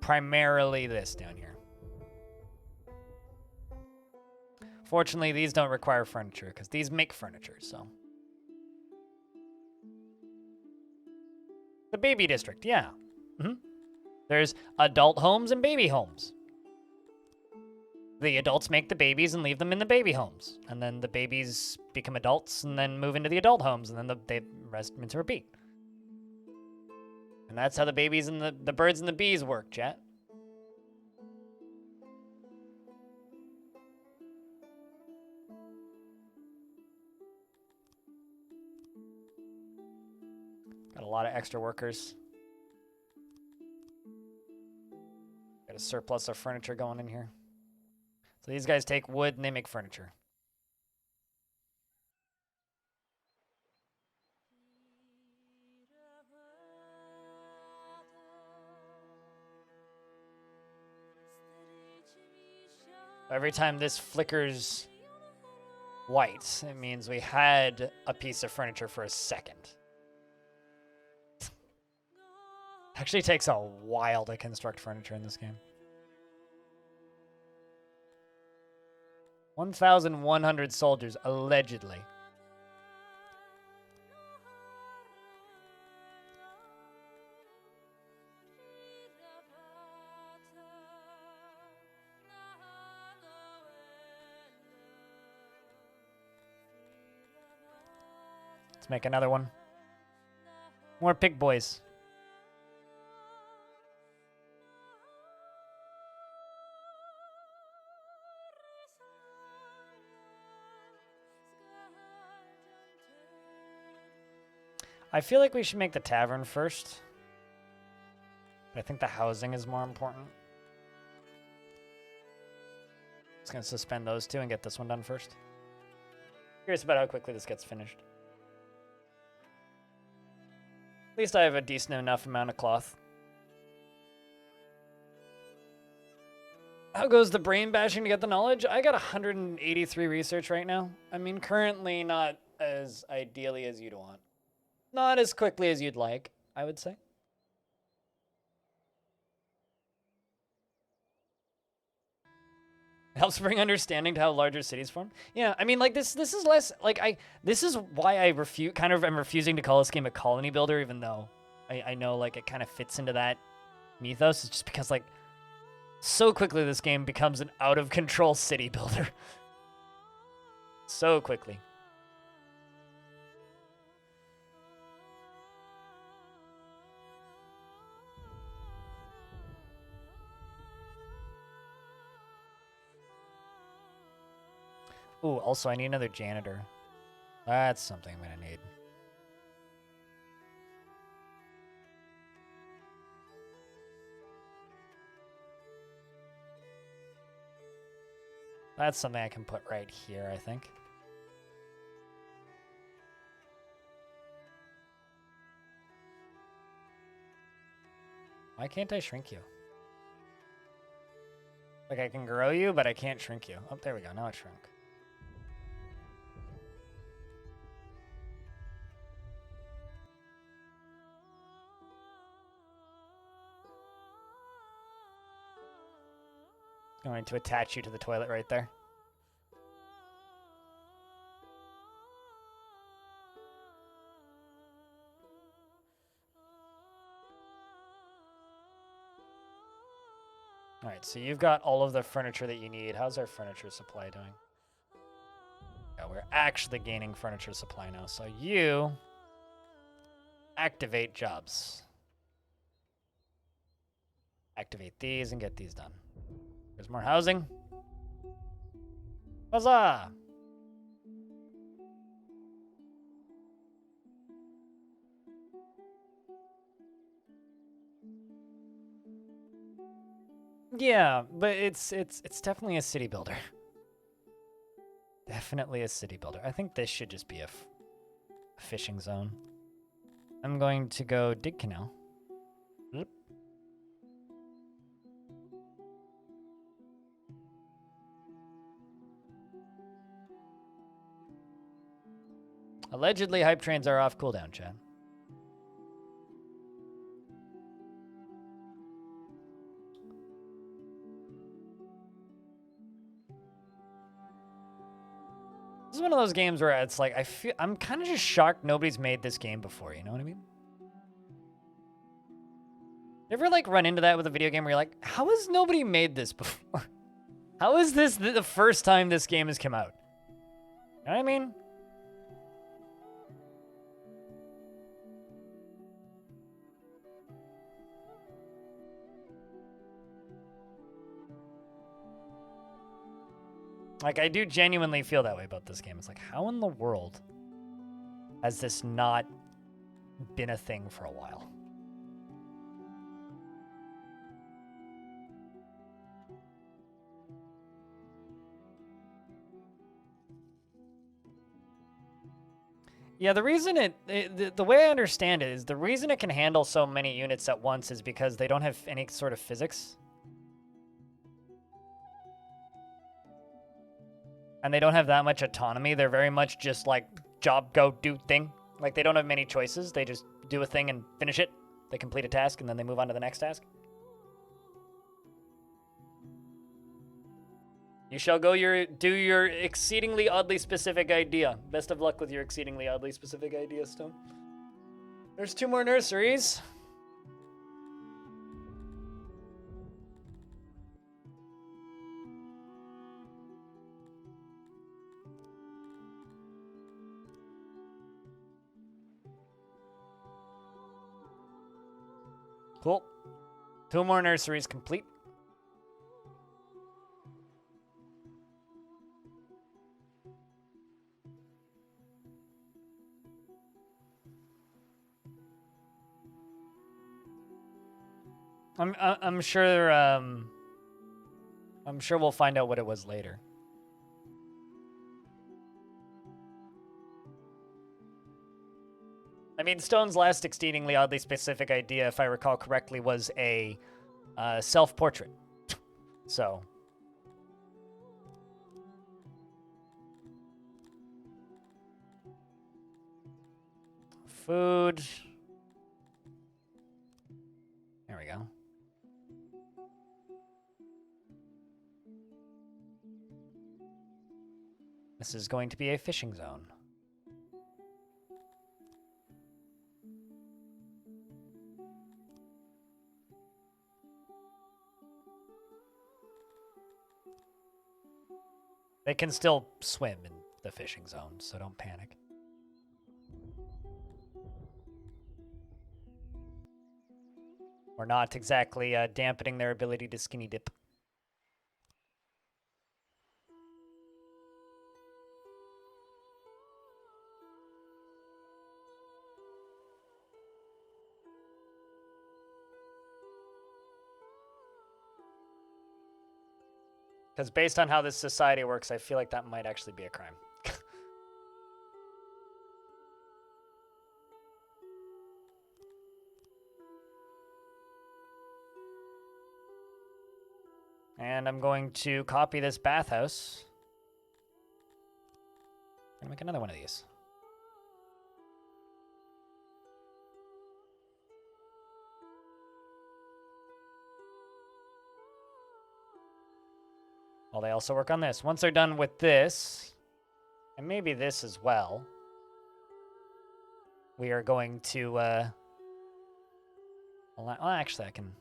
Primarily this down here. Fortunately, these don't require furniture because these make furniture, so. The baby district, yeah. There's adult homes and baby homes. The adults make the babies and leave them in the baby homes. And then the babies become adults and then move into the adult homes, and then the rest rinse and repeat. And that's how the babies and the birds and the bees work, chat. Got a lot of extra workers. Got a surplus of furniture going in here. So these guys take wood and they make furniture. Every time this flickers white, it means we had a piece of furniture for a second. Actually takes a while to construct furniture in this game. 1,100 soldiers, allegedly. Let's make another one. More pig boys. I feel like we should make the tavern first. But I think the housing is more important. Just gonna suspend those two and get this one done first. Curious about how quickly this gets finished. At least I have a decent enough amount of cloth. How goes the brain bashing to get the knowledge? I got 183 research right now. I mean, currently not as ideally as you'd want. Not as quickly as you'd like, I would say. Helps bring understanding to how larger cities form. Yeah, I mean, like this is less like this is why I am refusing to call this game a colony builder, even though I know like it kind of fits into that mythos. It's just because like so quickly this game becomes an out of control city builder. So quickly. Ooh, also I need another janitor. That's something I'm gonna need. That's something I can put right here, I think. Why can't I shrink you? Like I can grow you, but I can't shrink you. Oh, there we go. Now it shrunk. Going to attach you to the toilet right there. All right, so you've got all of the furniture that you need. How's our furniture supply doing? Yeah, we're actually gaining furniture supply now. So you activate jobs. Activate these and get these done. There's more housing. Huzzah! Yeah, but it's definitely a city builder. Definitely a city builder. I think this should just be a fishing zone. I'm going to go dig canal. Oop. Allegedly, hype trains are off cooldown, chat. This is one of those games where it's like, I'm kind of just shocked nobody's made this game before, you know what I mean? You ever like run into that with a video game where you're like, how has nobody made this before? How is this the first time this game has come out? You know what I mean? Like, I do genuinely feel that way about this game. It's like, how in the world has this not been a thing for a while? Yeah, the reason the way I understand it is the reason it can handle so many units at once is because they don't have any sort of physics. And they don't have that much autonomy. They're very much just like job, go, do thing. Like they don't have many choices. They just do a thing and finish it. They complete a task and then they move on to the next task. You shall go do your exceedingly oddly specific idea. Best of luck with your exceedingly oddly specific idea, Stone. There's 2 more nurseries. Cool. 2 more nurseries complete. I'm sure we'll find out what it was later. I mean, Stone's last exceedingly oddly specific idea, if I recall correctly, was a self-portrait. So. Food. There we go. This is going to be a fishing zone. They can still swim in the fishing zone, so don't panic. We're not exactly dampening their ability to skinny dip. Because based on how this society works, I feel like that might actually be a crime. And I'm going to copy this bathhouse. And make another one of these. Well, they also work on this. Once they're done with this, and maybe this as well, we are going to, well, actually I can,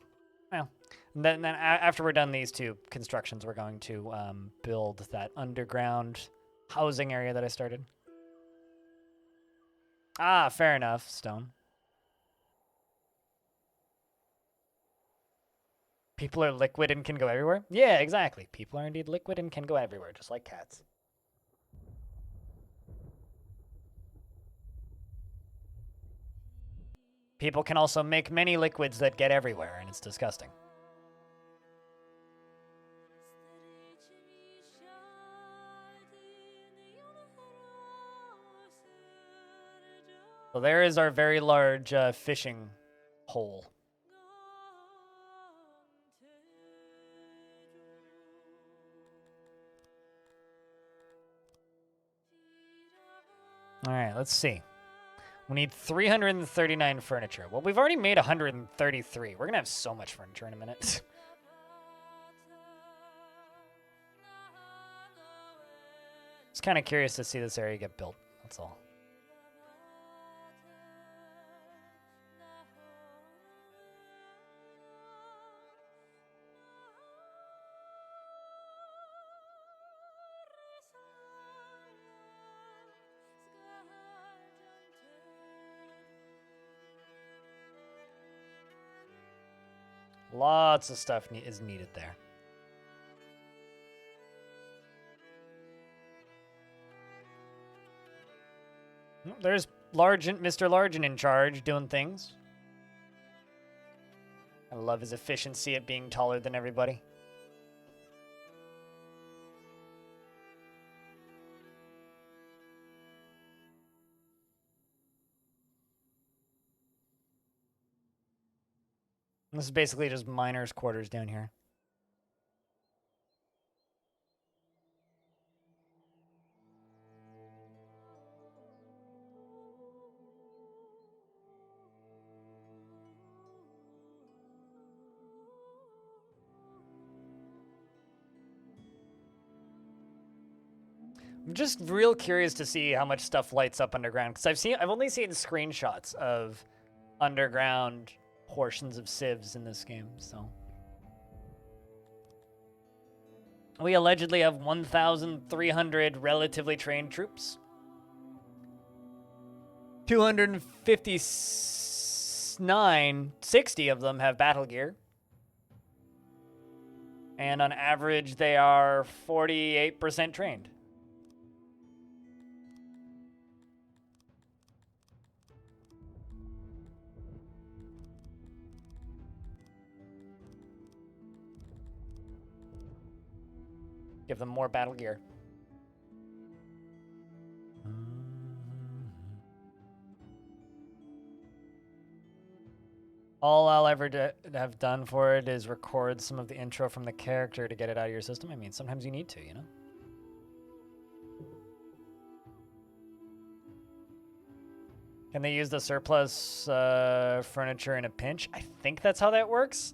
well, then after we're done these 2 constructions, we're going to build that underground housing area that I started. Ah, fair enough, Stone. People are liquid and can go everywhere? Yeah, exactly. People are indeed liquid and can go everywhere, just like cats. People can also make many liquids that get everywhere, and it's disgusting. So there is our very large fishing hole. All right, let's see. We need 339 furniture. Well, we've already made 133. We're going to have so much furniture in a minute. It's kind of curious to see this area get built. That's all. Lots of stuff is needed there. There's Mr. Largen in charge, doing things. I love his efficiency at being taller than everybody. This is basically just miners' quarters down here. I'm just real curious to see how much stuff lights up underground, because I've only seen screenshots of underground portions of civs in this game, so. We allegedly have 1,300 relatively trained troops. 60 of them have battle gear. And on average, they are 48% trained. Give them more battle gear. All I'll ever have done for it is record some of the intro from the character to get it out of your system. I mean, sometimes you need to, you know? Can they use the surplus furniture in a pinch? I think that's how that works.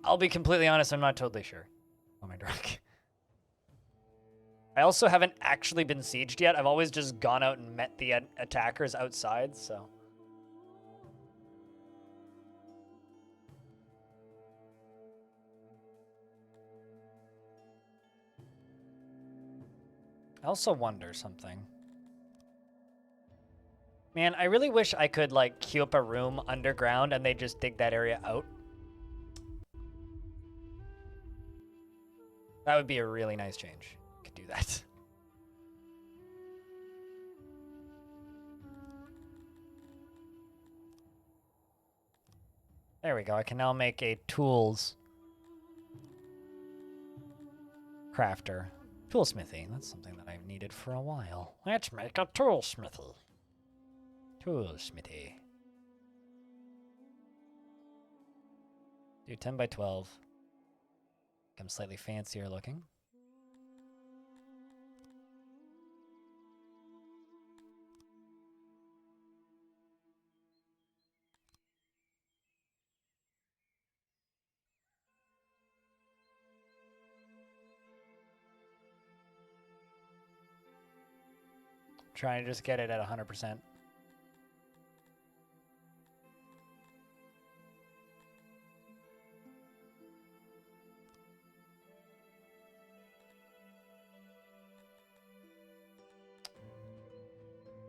I'll be completely honest, I'm not totally sure. Oh, my drunk. I also haven't actually been sieged yet. I've always just gone out and met the attackers outside, so. I also wonder something. Man, I really wish I could, like, queue up a room underground and they just dig that area out. That would be a really nice change. Could do that. There we go. I can now make a tools crafter. Toolsmithy. That's something that I've needed for a while. Let's make a toolsmithy. Toolsmithy. Do 10 by 12. Become slightly fancier looking. Trying to just get it at 100%.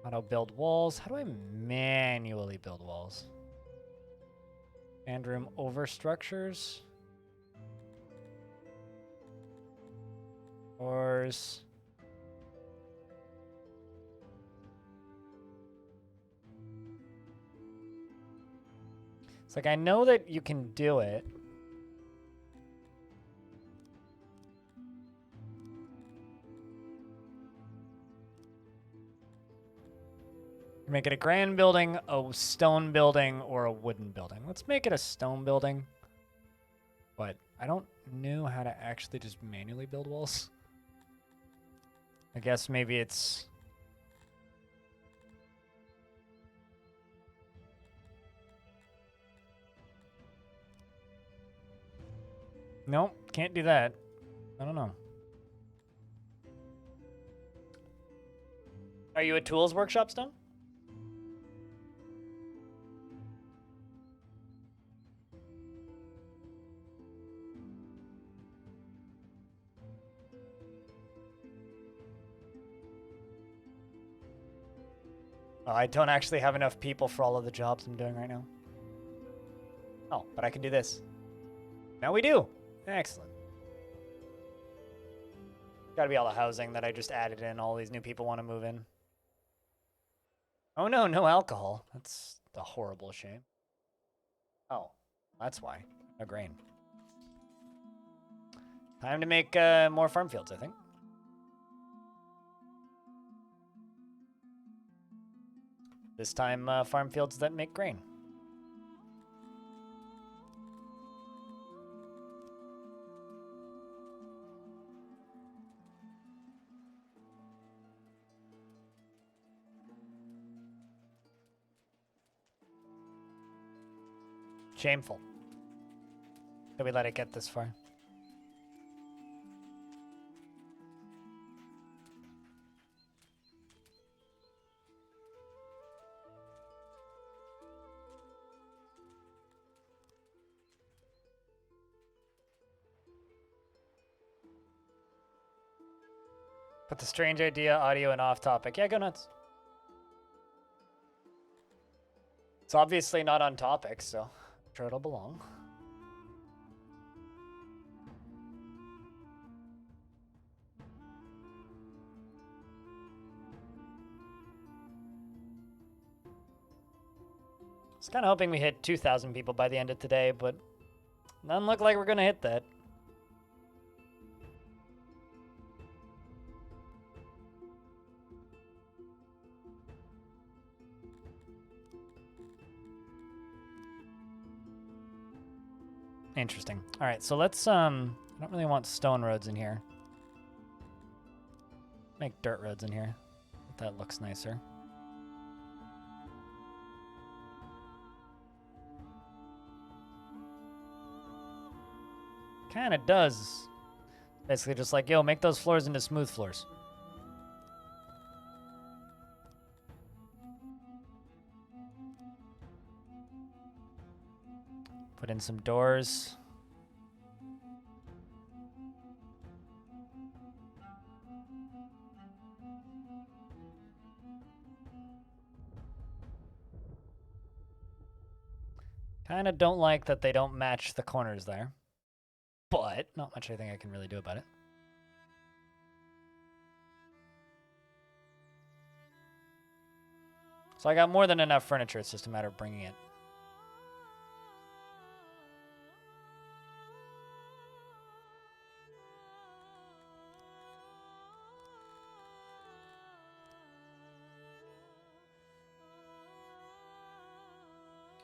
Auto build walls. How do I manually build walls? And room over structures. Doors. It's like, I know that you can do it. Make it a grand building, a stone building, or a wooden building. Let's make it a stone building. But I don't know how to actually just manually build walls. I guess maybe it's... Nope, can't do that. I don't know. Are you a tools workshop, Stone? Oh, I don't actually have enough people for all of the jobs I'm doing right now. Oh, but I can do this. Now we do. Excellent. Gotta be all the housing that I just added in. All these new people want to move in. Oh no, no alcohol. That's a horrible shame. Oh, that's why. No grain. Time to make more farm fields, I think. This time, farm fields that make grain. Shameful that we let it get this far. Put the strange idea, audio, and off topic. Yeah, go nuts. It's obviously not on topic, so I'm sure it'll belong. I was kind of hoping we hit 2,000 people by the end of today, but doesn't look like we're going to hit that. Interesting. All right, so let's, I don't really want stone roads in here. Make dirt roads in here. That looks nicer. Kind of does. Basically just like, yo, make those floors into smooth floors. Put in some doors. Kind of don't like that they don't match the corners there. But not much I think I can really do about it. So I got more than enough furniture. It's just a matter of bringing it.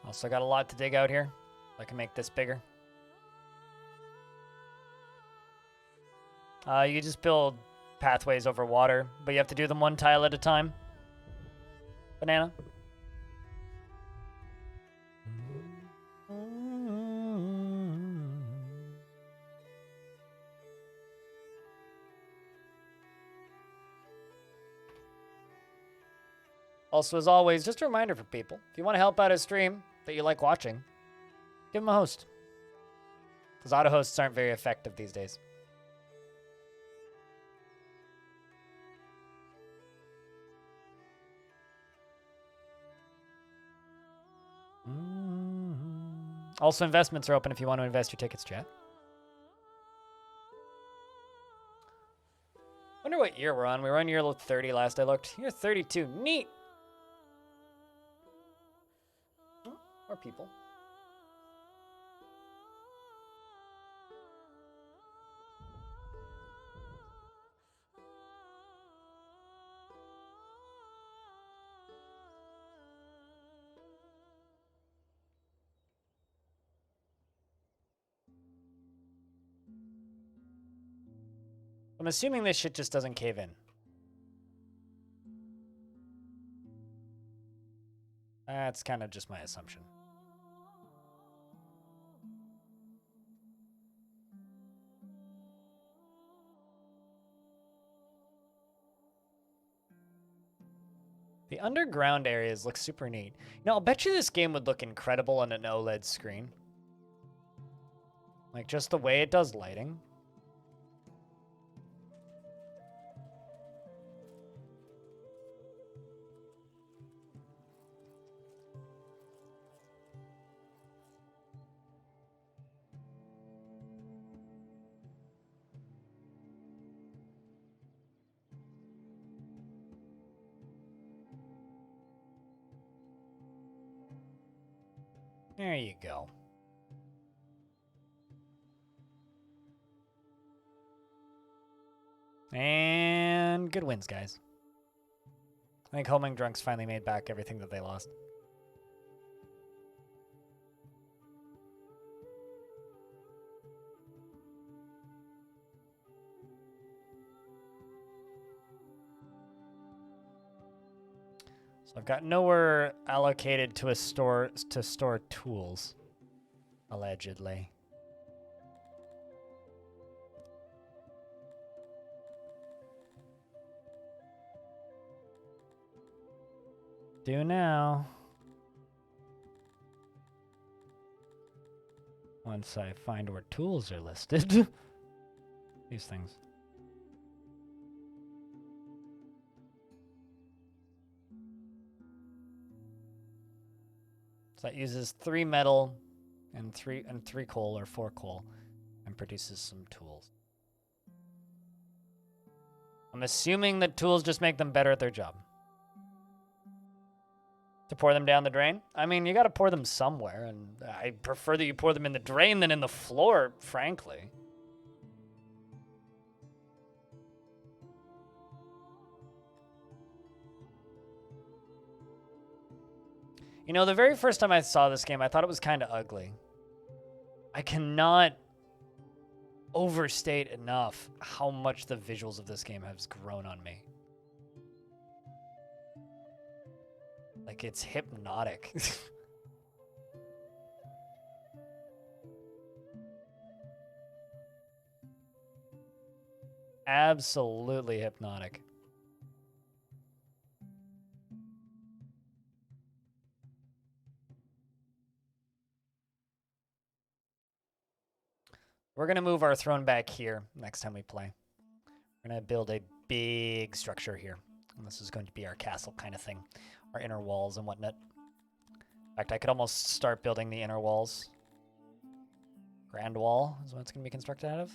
Also got a lot to dig out here. I can make this bigger. You just build pathways over water, but you have to do them one tile at a time. Banana. Also, as always, just a reminder for people, if you want to help out a stream that you like watching, give them a host. Because auto hosts aren't very effective these days. Also, investments are open if you want to invest your tickets, chat. Wonder what year we're on. We were on year 30 last I looked. Year 32. Neat. More people. I'm assuming this shit just doesn't cave in. That's kind of just my assumption. The underground areas look super neat. You know, I'll bet you this game would look incredible on an OLED screen. Like, just the way it does lighting. There you go. And good wins, guys. I think Homing Drunks finally made back everything that they lost. So I've got nowhere allocated to a store to store tools, allegedly. Do now. Once I find where tools are listed. These things. So that uses 3 metal and 3 coal or 4 coal and produces some tools. I'm assuming that tools just make them better at their job. To pour them down the drain? I mean, you gotta pour them somewhere, and I prefer that you pour them in the drain than in the floor, frankly. You know, the very first time I saw this game, I thought it was kind of ugly. I cannot overstate enough how much the visuals of this game has grown on me. Like, it's hypnotic. Absolutely hypnotic. We're going to move our throne back here next time we play. We're going to build a big structure here. And this is going to be our castle kind of thing. Our inner walls and whatnot. In fact, I could almost start building the inner walls. Grand wall is what it's going to be constructed out of.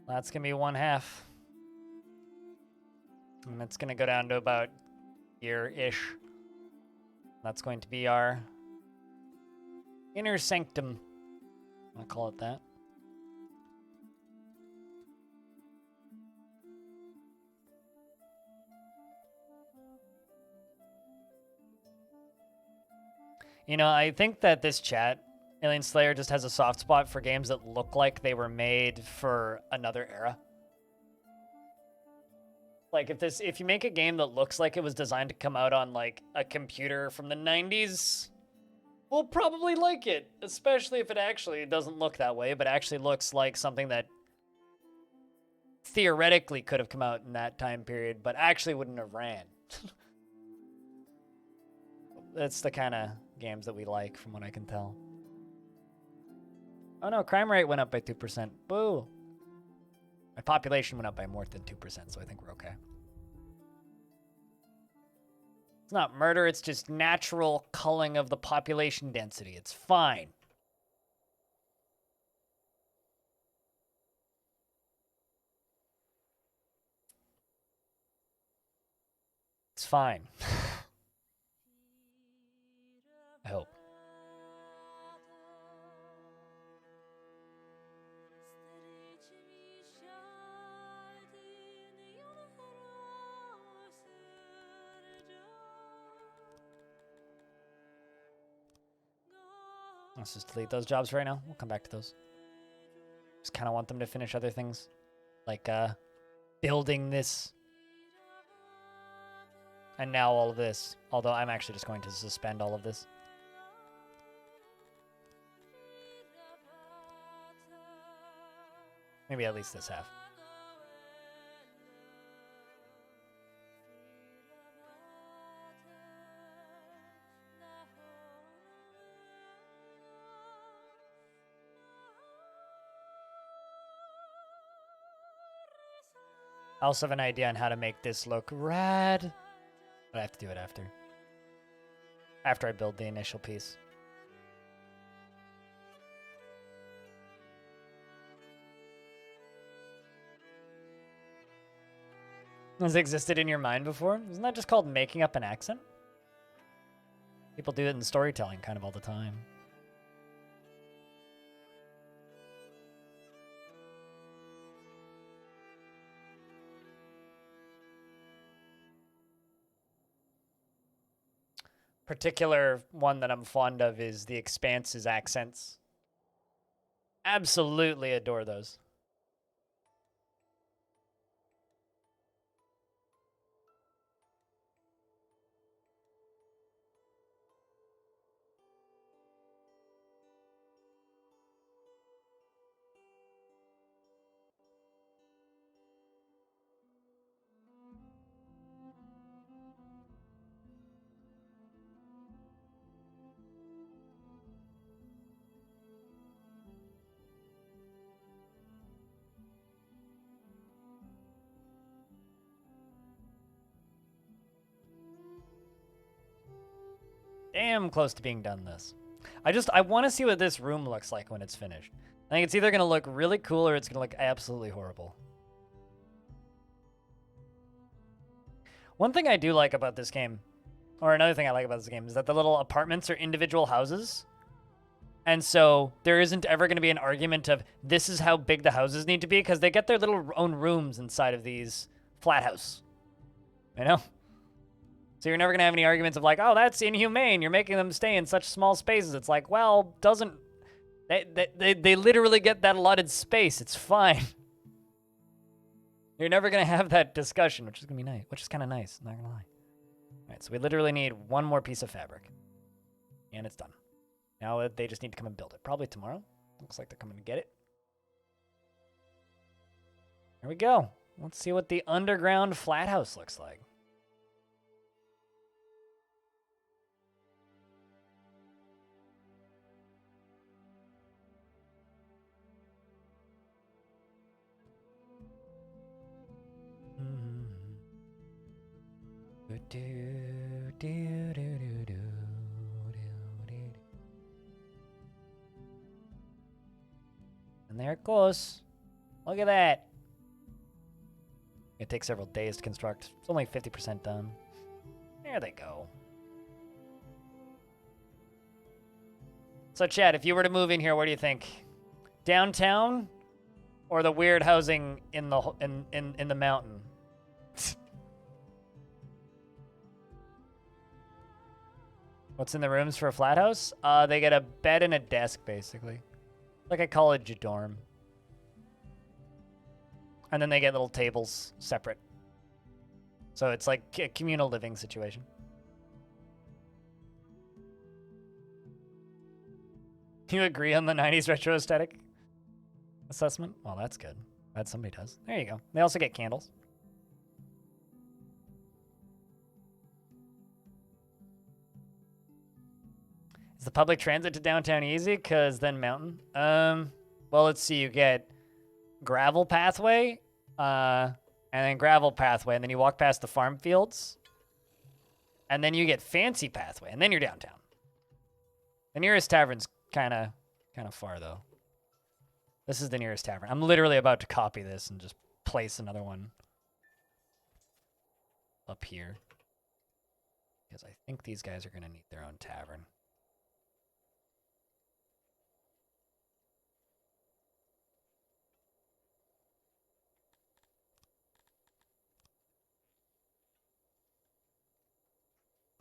That's going to be 1/2. And it's going to go down to about here-ish. That's going to be our inner sanctum. I'll call it that. You know, I think that this chat, Alien Slayer, just has a soft spot for games that look like they were made for another era. Like, if you make a game that looks like it was designed to come out on, like, a computer from the 90s, we'll probably like it. Especially if it actually doesn't look that way, but actually looks like something that theoretically could have come out in that time period, but actually wouldn't have ran. That's the kind of games that we like, from what I can tell. Oh no, crime rate went up by 2%. Boo! My population went up by more than 2%, so I think we're okay. It's not murder, it's just natural culling of the population density. It's fine. It's fine. Let's just delete those jobs right now. We'll come back to those. Just kind of want them to finish other things. Like, building this. And now all of this. Although I'm actually just going to suspend all of this. Maybe at least this half. I also have an idea on how to make this look rad. But I have to do it after. After I build the initial piece. Has it existed in your mind before? Isn't that just called making up an accent? People do it in storytelling kind of all the time. Particular one that I'm fond of is The Expanse's accents. Absolutely adore those. Damn close to being done this. I want to see what this room looks like when it's finished. I think it's either going to look really cool or it's going to look absolutely horrible. One thing I do like about this game, or another thing I like about this game, is that the little apartments are individual houses. And so there isn't ever going to be an argument of this is how big the houses need to be, because they get their little own rooms inside of these flat house. You know? So you're never going to have any arguments of like, oh, that's inhumane. You're making them stay in such small spaces. It's like, well, doesn't... They literally get that allotted space. It's fine. You're never going to have that discussion, which is going to be nice. Which is kind of nice, not going to lie. All right, so we literally need one more piece of fabric. And it's done. Now they just need to come and build it. Probably tomorrow. Looks like they're coming to get it. Here we go. Let's see what the underground flat house looks like. And there it goes. Look at that. It takes several days to construct. It's only 50% done. There they go. So Chad, if you were to move in here, where do you think? Downtown or the weird housing in the in the mountain? What's in the rooms for a flat house? They get a bed and a desk, basically. Like a college dorm. And then they get little tables separate. So it's like a communal living situation. You agree on the 90s retro aesthetic assessment? Well, that's good. Glad somebody does. There you go. They also get candles. Is the public transit to downtown easy? Because then mountain. Well, let's see. You get gravel pathway, and then gravel pathway, and then you walk past the farm fields, and then you get fancy pathway, and then you're downtown. The nearest tavern's kind of far, though. This is the nearest tavern. I'm literally about to copy this and just place another one up here. Because I think these guys are going to need their own tavern.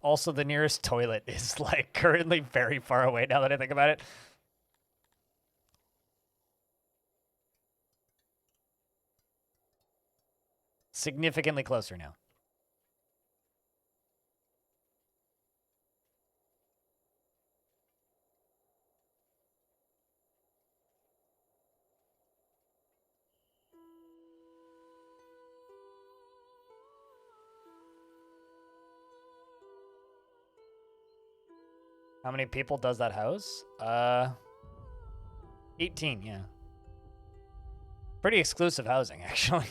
Also, the nearest toilet is like currently very far away now that I think about it. Significantly closer now. How many people does that house? 18, yeah. Pretty exclusive housing, actually.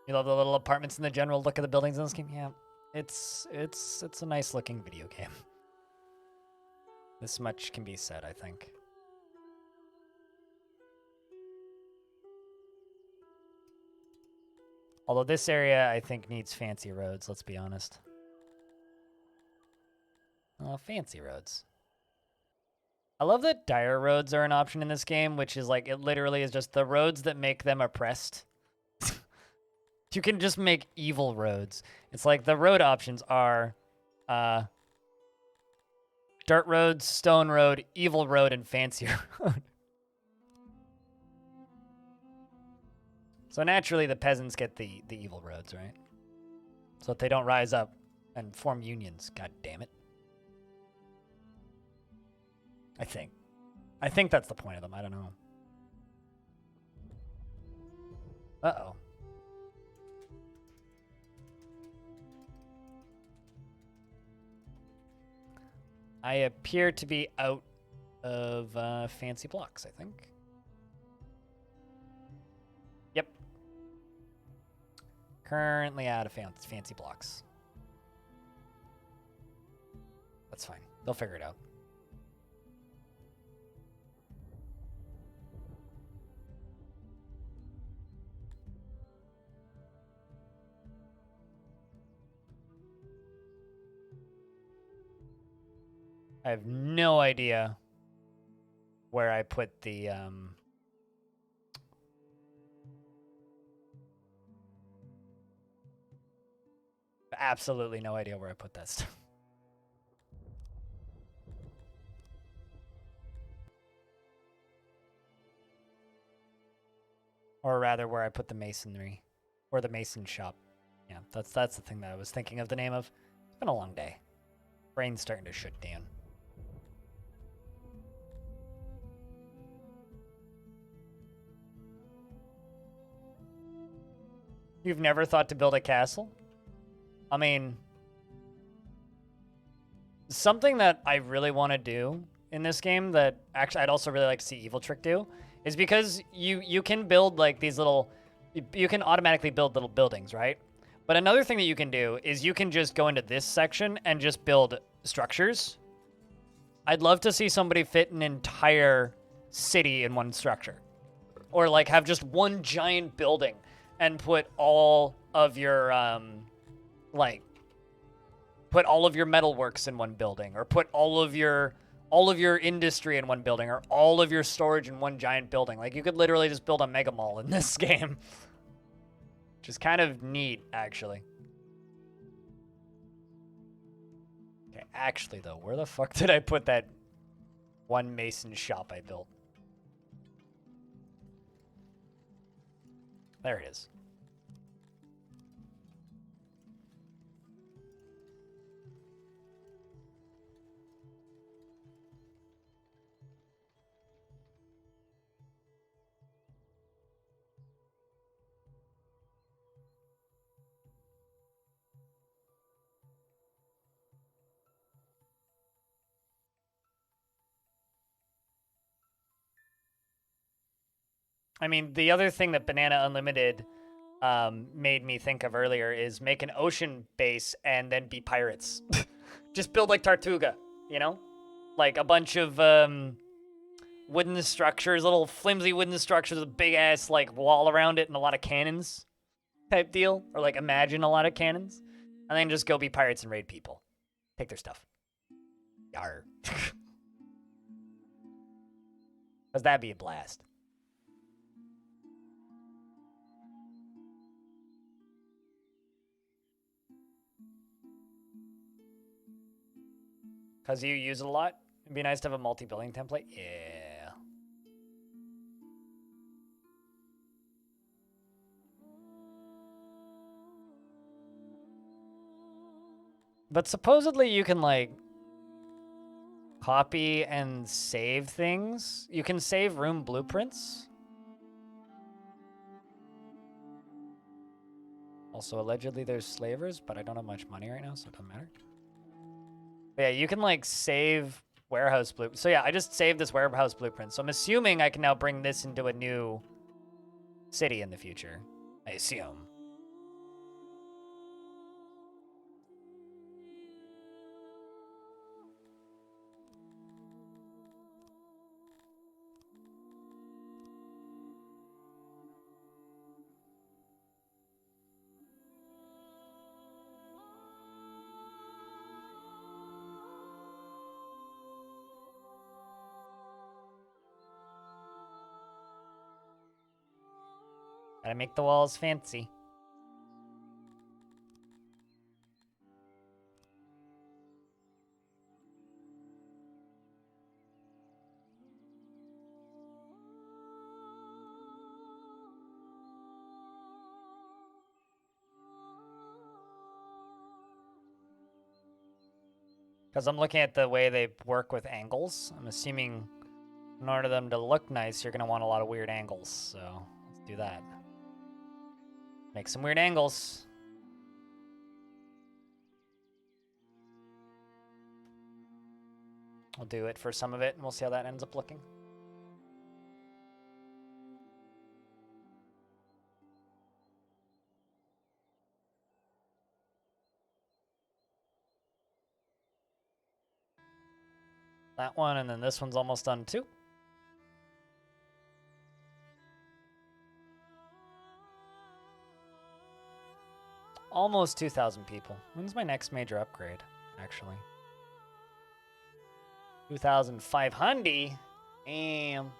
You love the little apartments and the general look of the buildings in this game? Yeah. It's a nice looking video game. This much can be said, I think. Although this area, I think, needs fancy roads, let's be honest. Fancy roads. I love that dire roads are an option in this game, which is like, it literally is just the roads that make them oppressed. You can just make evil roads. It's like the road options are dirt road, stone road, evil road, and fancy road. So naturally, the peasants get the evil roads, right? So that they don't rise up and form unions. God damn it. I think. I think that's the point of them. I don't know. Uh-oh. I appear to be out of fancy blocks, I think. Yep. Currently out of fancy blocks. That's fine. They'll figure it out. I have no idea where I put the absolutely no idea where I put that stuff. Or rather where I put the masonry or the mason shop. Yeah, that's the thing that I was thinking of the name of. It's been a long day. Brain's starting to shut down. You've never thought to build a castle? I mean, something that I really want to do in this game that actually I'd also really like to see Evil Trick do is because you can build like these little, you can automatically build little buildings, right? But another thing that you can do is you can just go into this section and just build structures. I'd love to see somebody fit an entire city in one structure. Or like have just one giant building and put all of your, put all of your metalworks in one building, or put all of your industry in one building, or all of your storage in one giant building. Like, you could literally just build a mega mall in this game. Which is kind of neat, actually. Okay, actually, though, where the fuck did I put that one mason shop I built? There it is. I mean, the other thing that Banana Unlimited made me think of earlier is make an ocean base and then be pirates. Just build like Tartuga, you know? Like a bunch of wooden structures, little flimsy wooden structures with a big-ass like wall around it and a lot of cannons type deal. Or like imagine a lot of cannons. And then just go be pirates and raid people. Take their stuff. Yar. Because that'd be a blast. Because you use it a lot? It'd be nice to have a multi-building template. Yeah. But supposedly you can, like, copy and save things. You can save room blueprints. Also, allegedly there's slavers, but I don't have much money right now, so it doesn't matter. But yeah, you can, like, save warehouse blueprint. So yeah, I just saved this warehouse blueprint. So I'm assuming I can now bring this into a new city in the future. I assume. Gotta make the walls fancy. Because I'm looking at the way they work with angles. I'm assuming in order for them to look nice, you're going to want a lot of weird angles. So let's do that. Make some weird angles. We'll do it for some of it, and we'll see how that ends up looking. That one, and then this one's almost done too. Almost 2,000 people. When's my next major upgrade, actually? 2,500? Damn.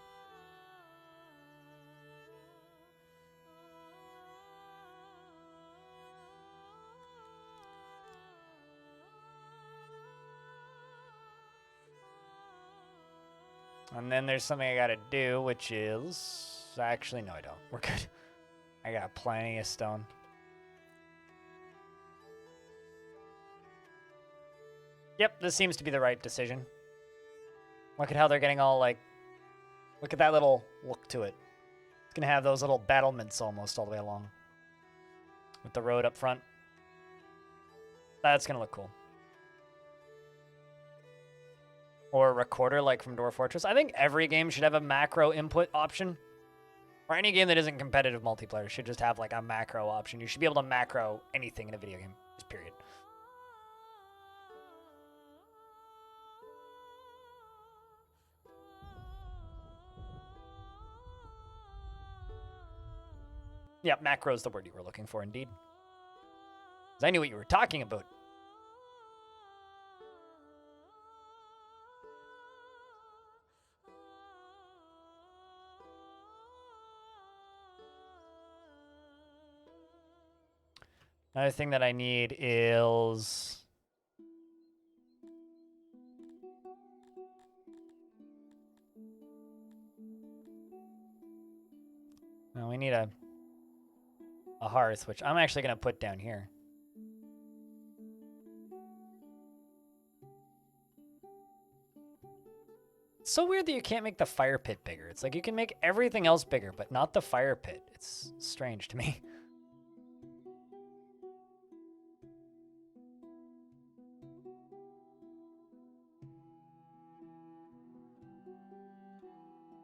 And then there's something I gotta do, which is... Actually, no, I don't. We're good. I got plenty of stone. Yep, this seems to be the right decision. Look at how they're getting all, like... Look at that little look to it. It's gonna have those little battlements almost all the way along. With the road up front. That's gonna look cool. Or a recorder like from Dwarf Fortress. I think every game should have a macro input option. Or any game that isn't competitive multiplayer should just have like a macro option. You should be able to macro anything in a video game. Just period. Yeah, macro is the word you were looking for, indeed. Because I knew what you were talking about. Another thing that I need is... Well, we need a hearth, which I'm actually going to put down here. It's so weird that you can't make the fire pit bigger. It's like you can make everything else bigger, but not the fire pit. It's strange to me.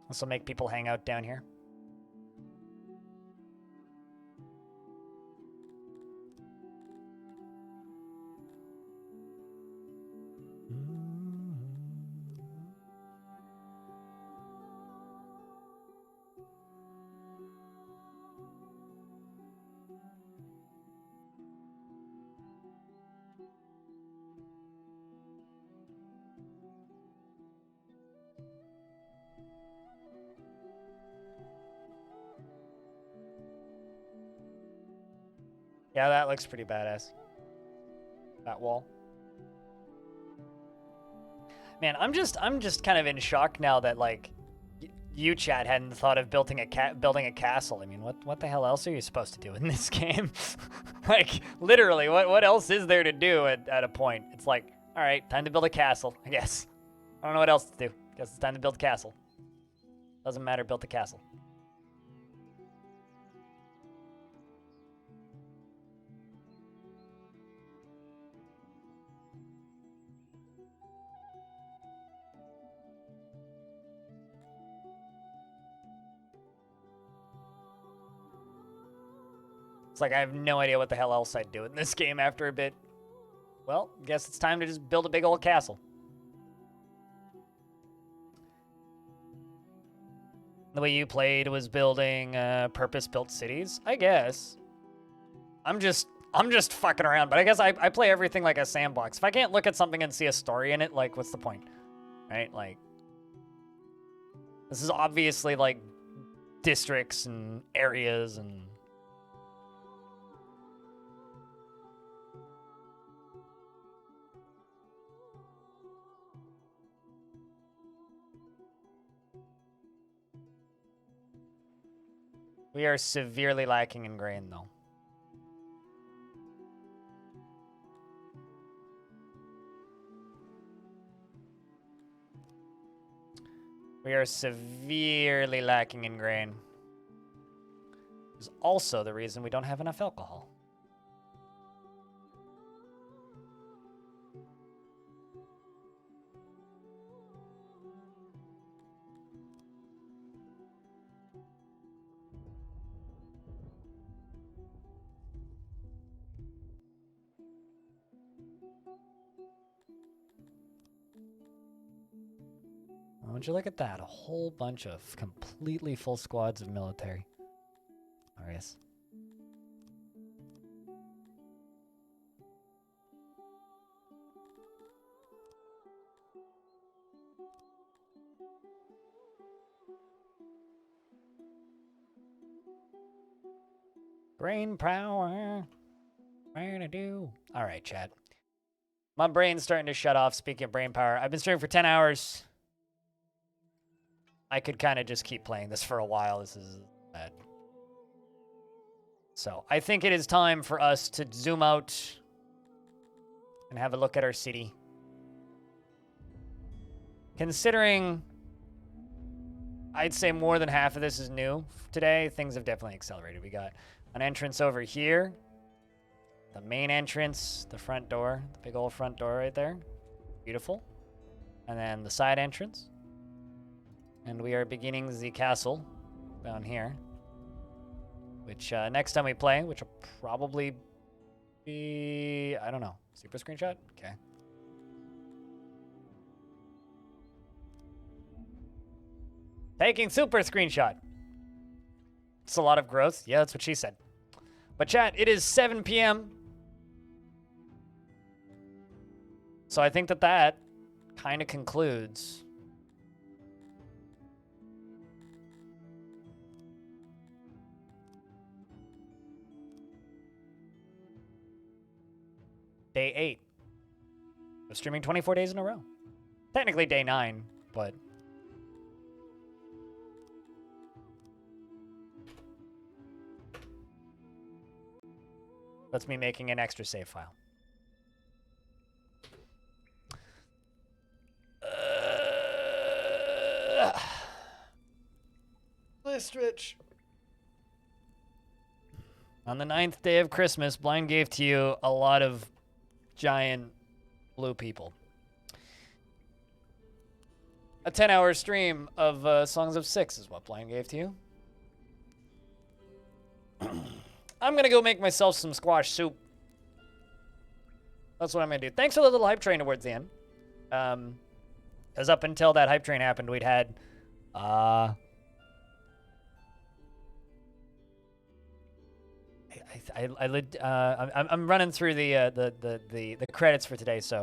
This will make people hang out down here. Yeah, that looks pretty badass. That wall. Man, I'm just kind of in shock now that like you chat hadn't thought of building a castle. I mean, what the hell else are you supposed to do in this game? Like literally, what else is there to do at a point? It's like, all right, time to build a castle, I guess. I don't know what else to do. Guess it's time to build a castle. Doesn't matter, built a castle. It's like I have no idea what the hell else I'd do in this game after a bit. Well, guess it's time to just build a big old castle. The way you played was building purpose-built cities, I guess. I'm just fucking around, but I guess I play everything like a sandbox. If I can't look at something and see a story in it, like, what's the point? Right? Like, this is obviously, like, districts and areas and... We are severely lacking in grain, though. We are severely lacking in grain. It's also the reason we don't have enough alcohol. Would you look at that? A whole bunch of completely full squads of military. Glorious. Brain power. What to do? All right, chat. My brain's starting to shut off. Speaking of brain power, I've been streaming for 10 hours. I could kind of just keep playing this for a while. This is bad. So I think it is time for us to zoom out and have a look at our city. Considering I'd say more than half of this is new today, things have definitely accelerated. We got an entrance over here, the main entrance, the front door, the big old front door right there. Beautiful. And then the side entrance. And we are beginning the castle down here, which next time we play, which will probably be, I don't know, super screenshot? Okay. Taking super screenshot. It's a lot of growth. Yeah, that's what she said. But chat, it is 7 p.m. So I think that kind of concludes day 8 of streaming 24 days in a row. Technically day 9, but that's me making an extra save file. Nice stretch. On the 9th day of Christmas, Blind gave to you a lot of giant blue people. A 10-hour stream of Songs of Six is what Blind gave to you. I'm going to go make myself some squash soup. That's what I'm going to do. Thanks for the little hype train towards the end. Because up until that hype train happened, we'd had... I'm running through the credits for today, so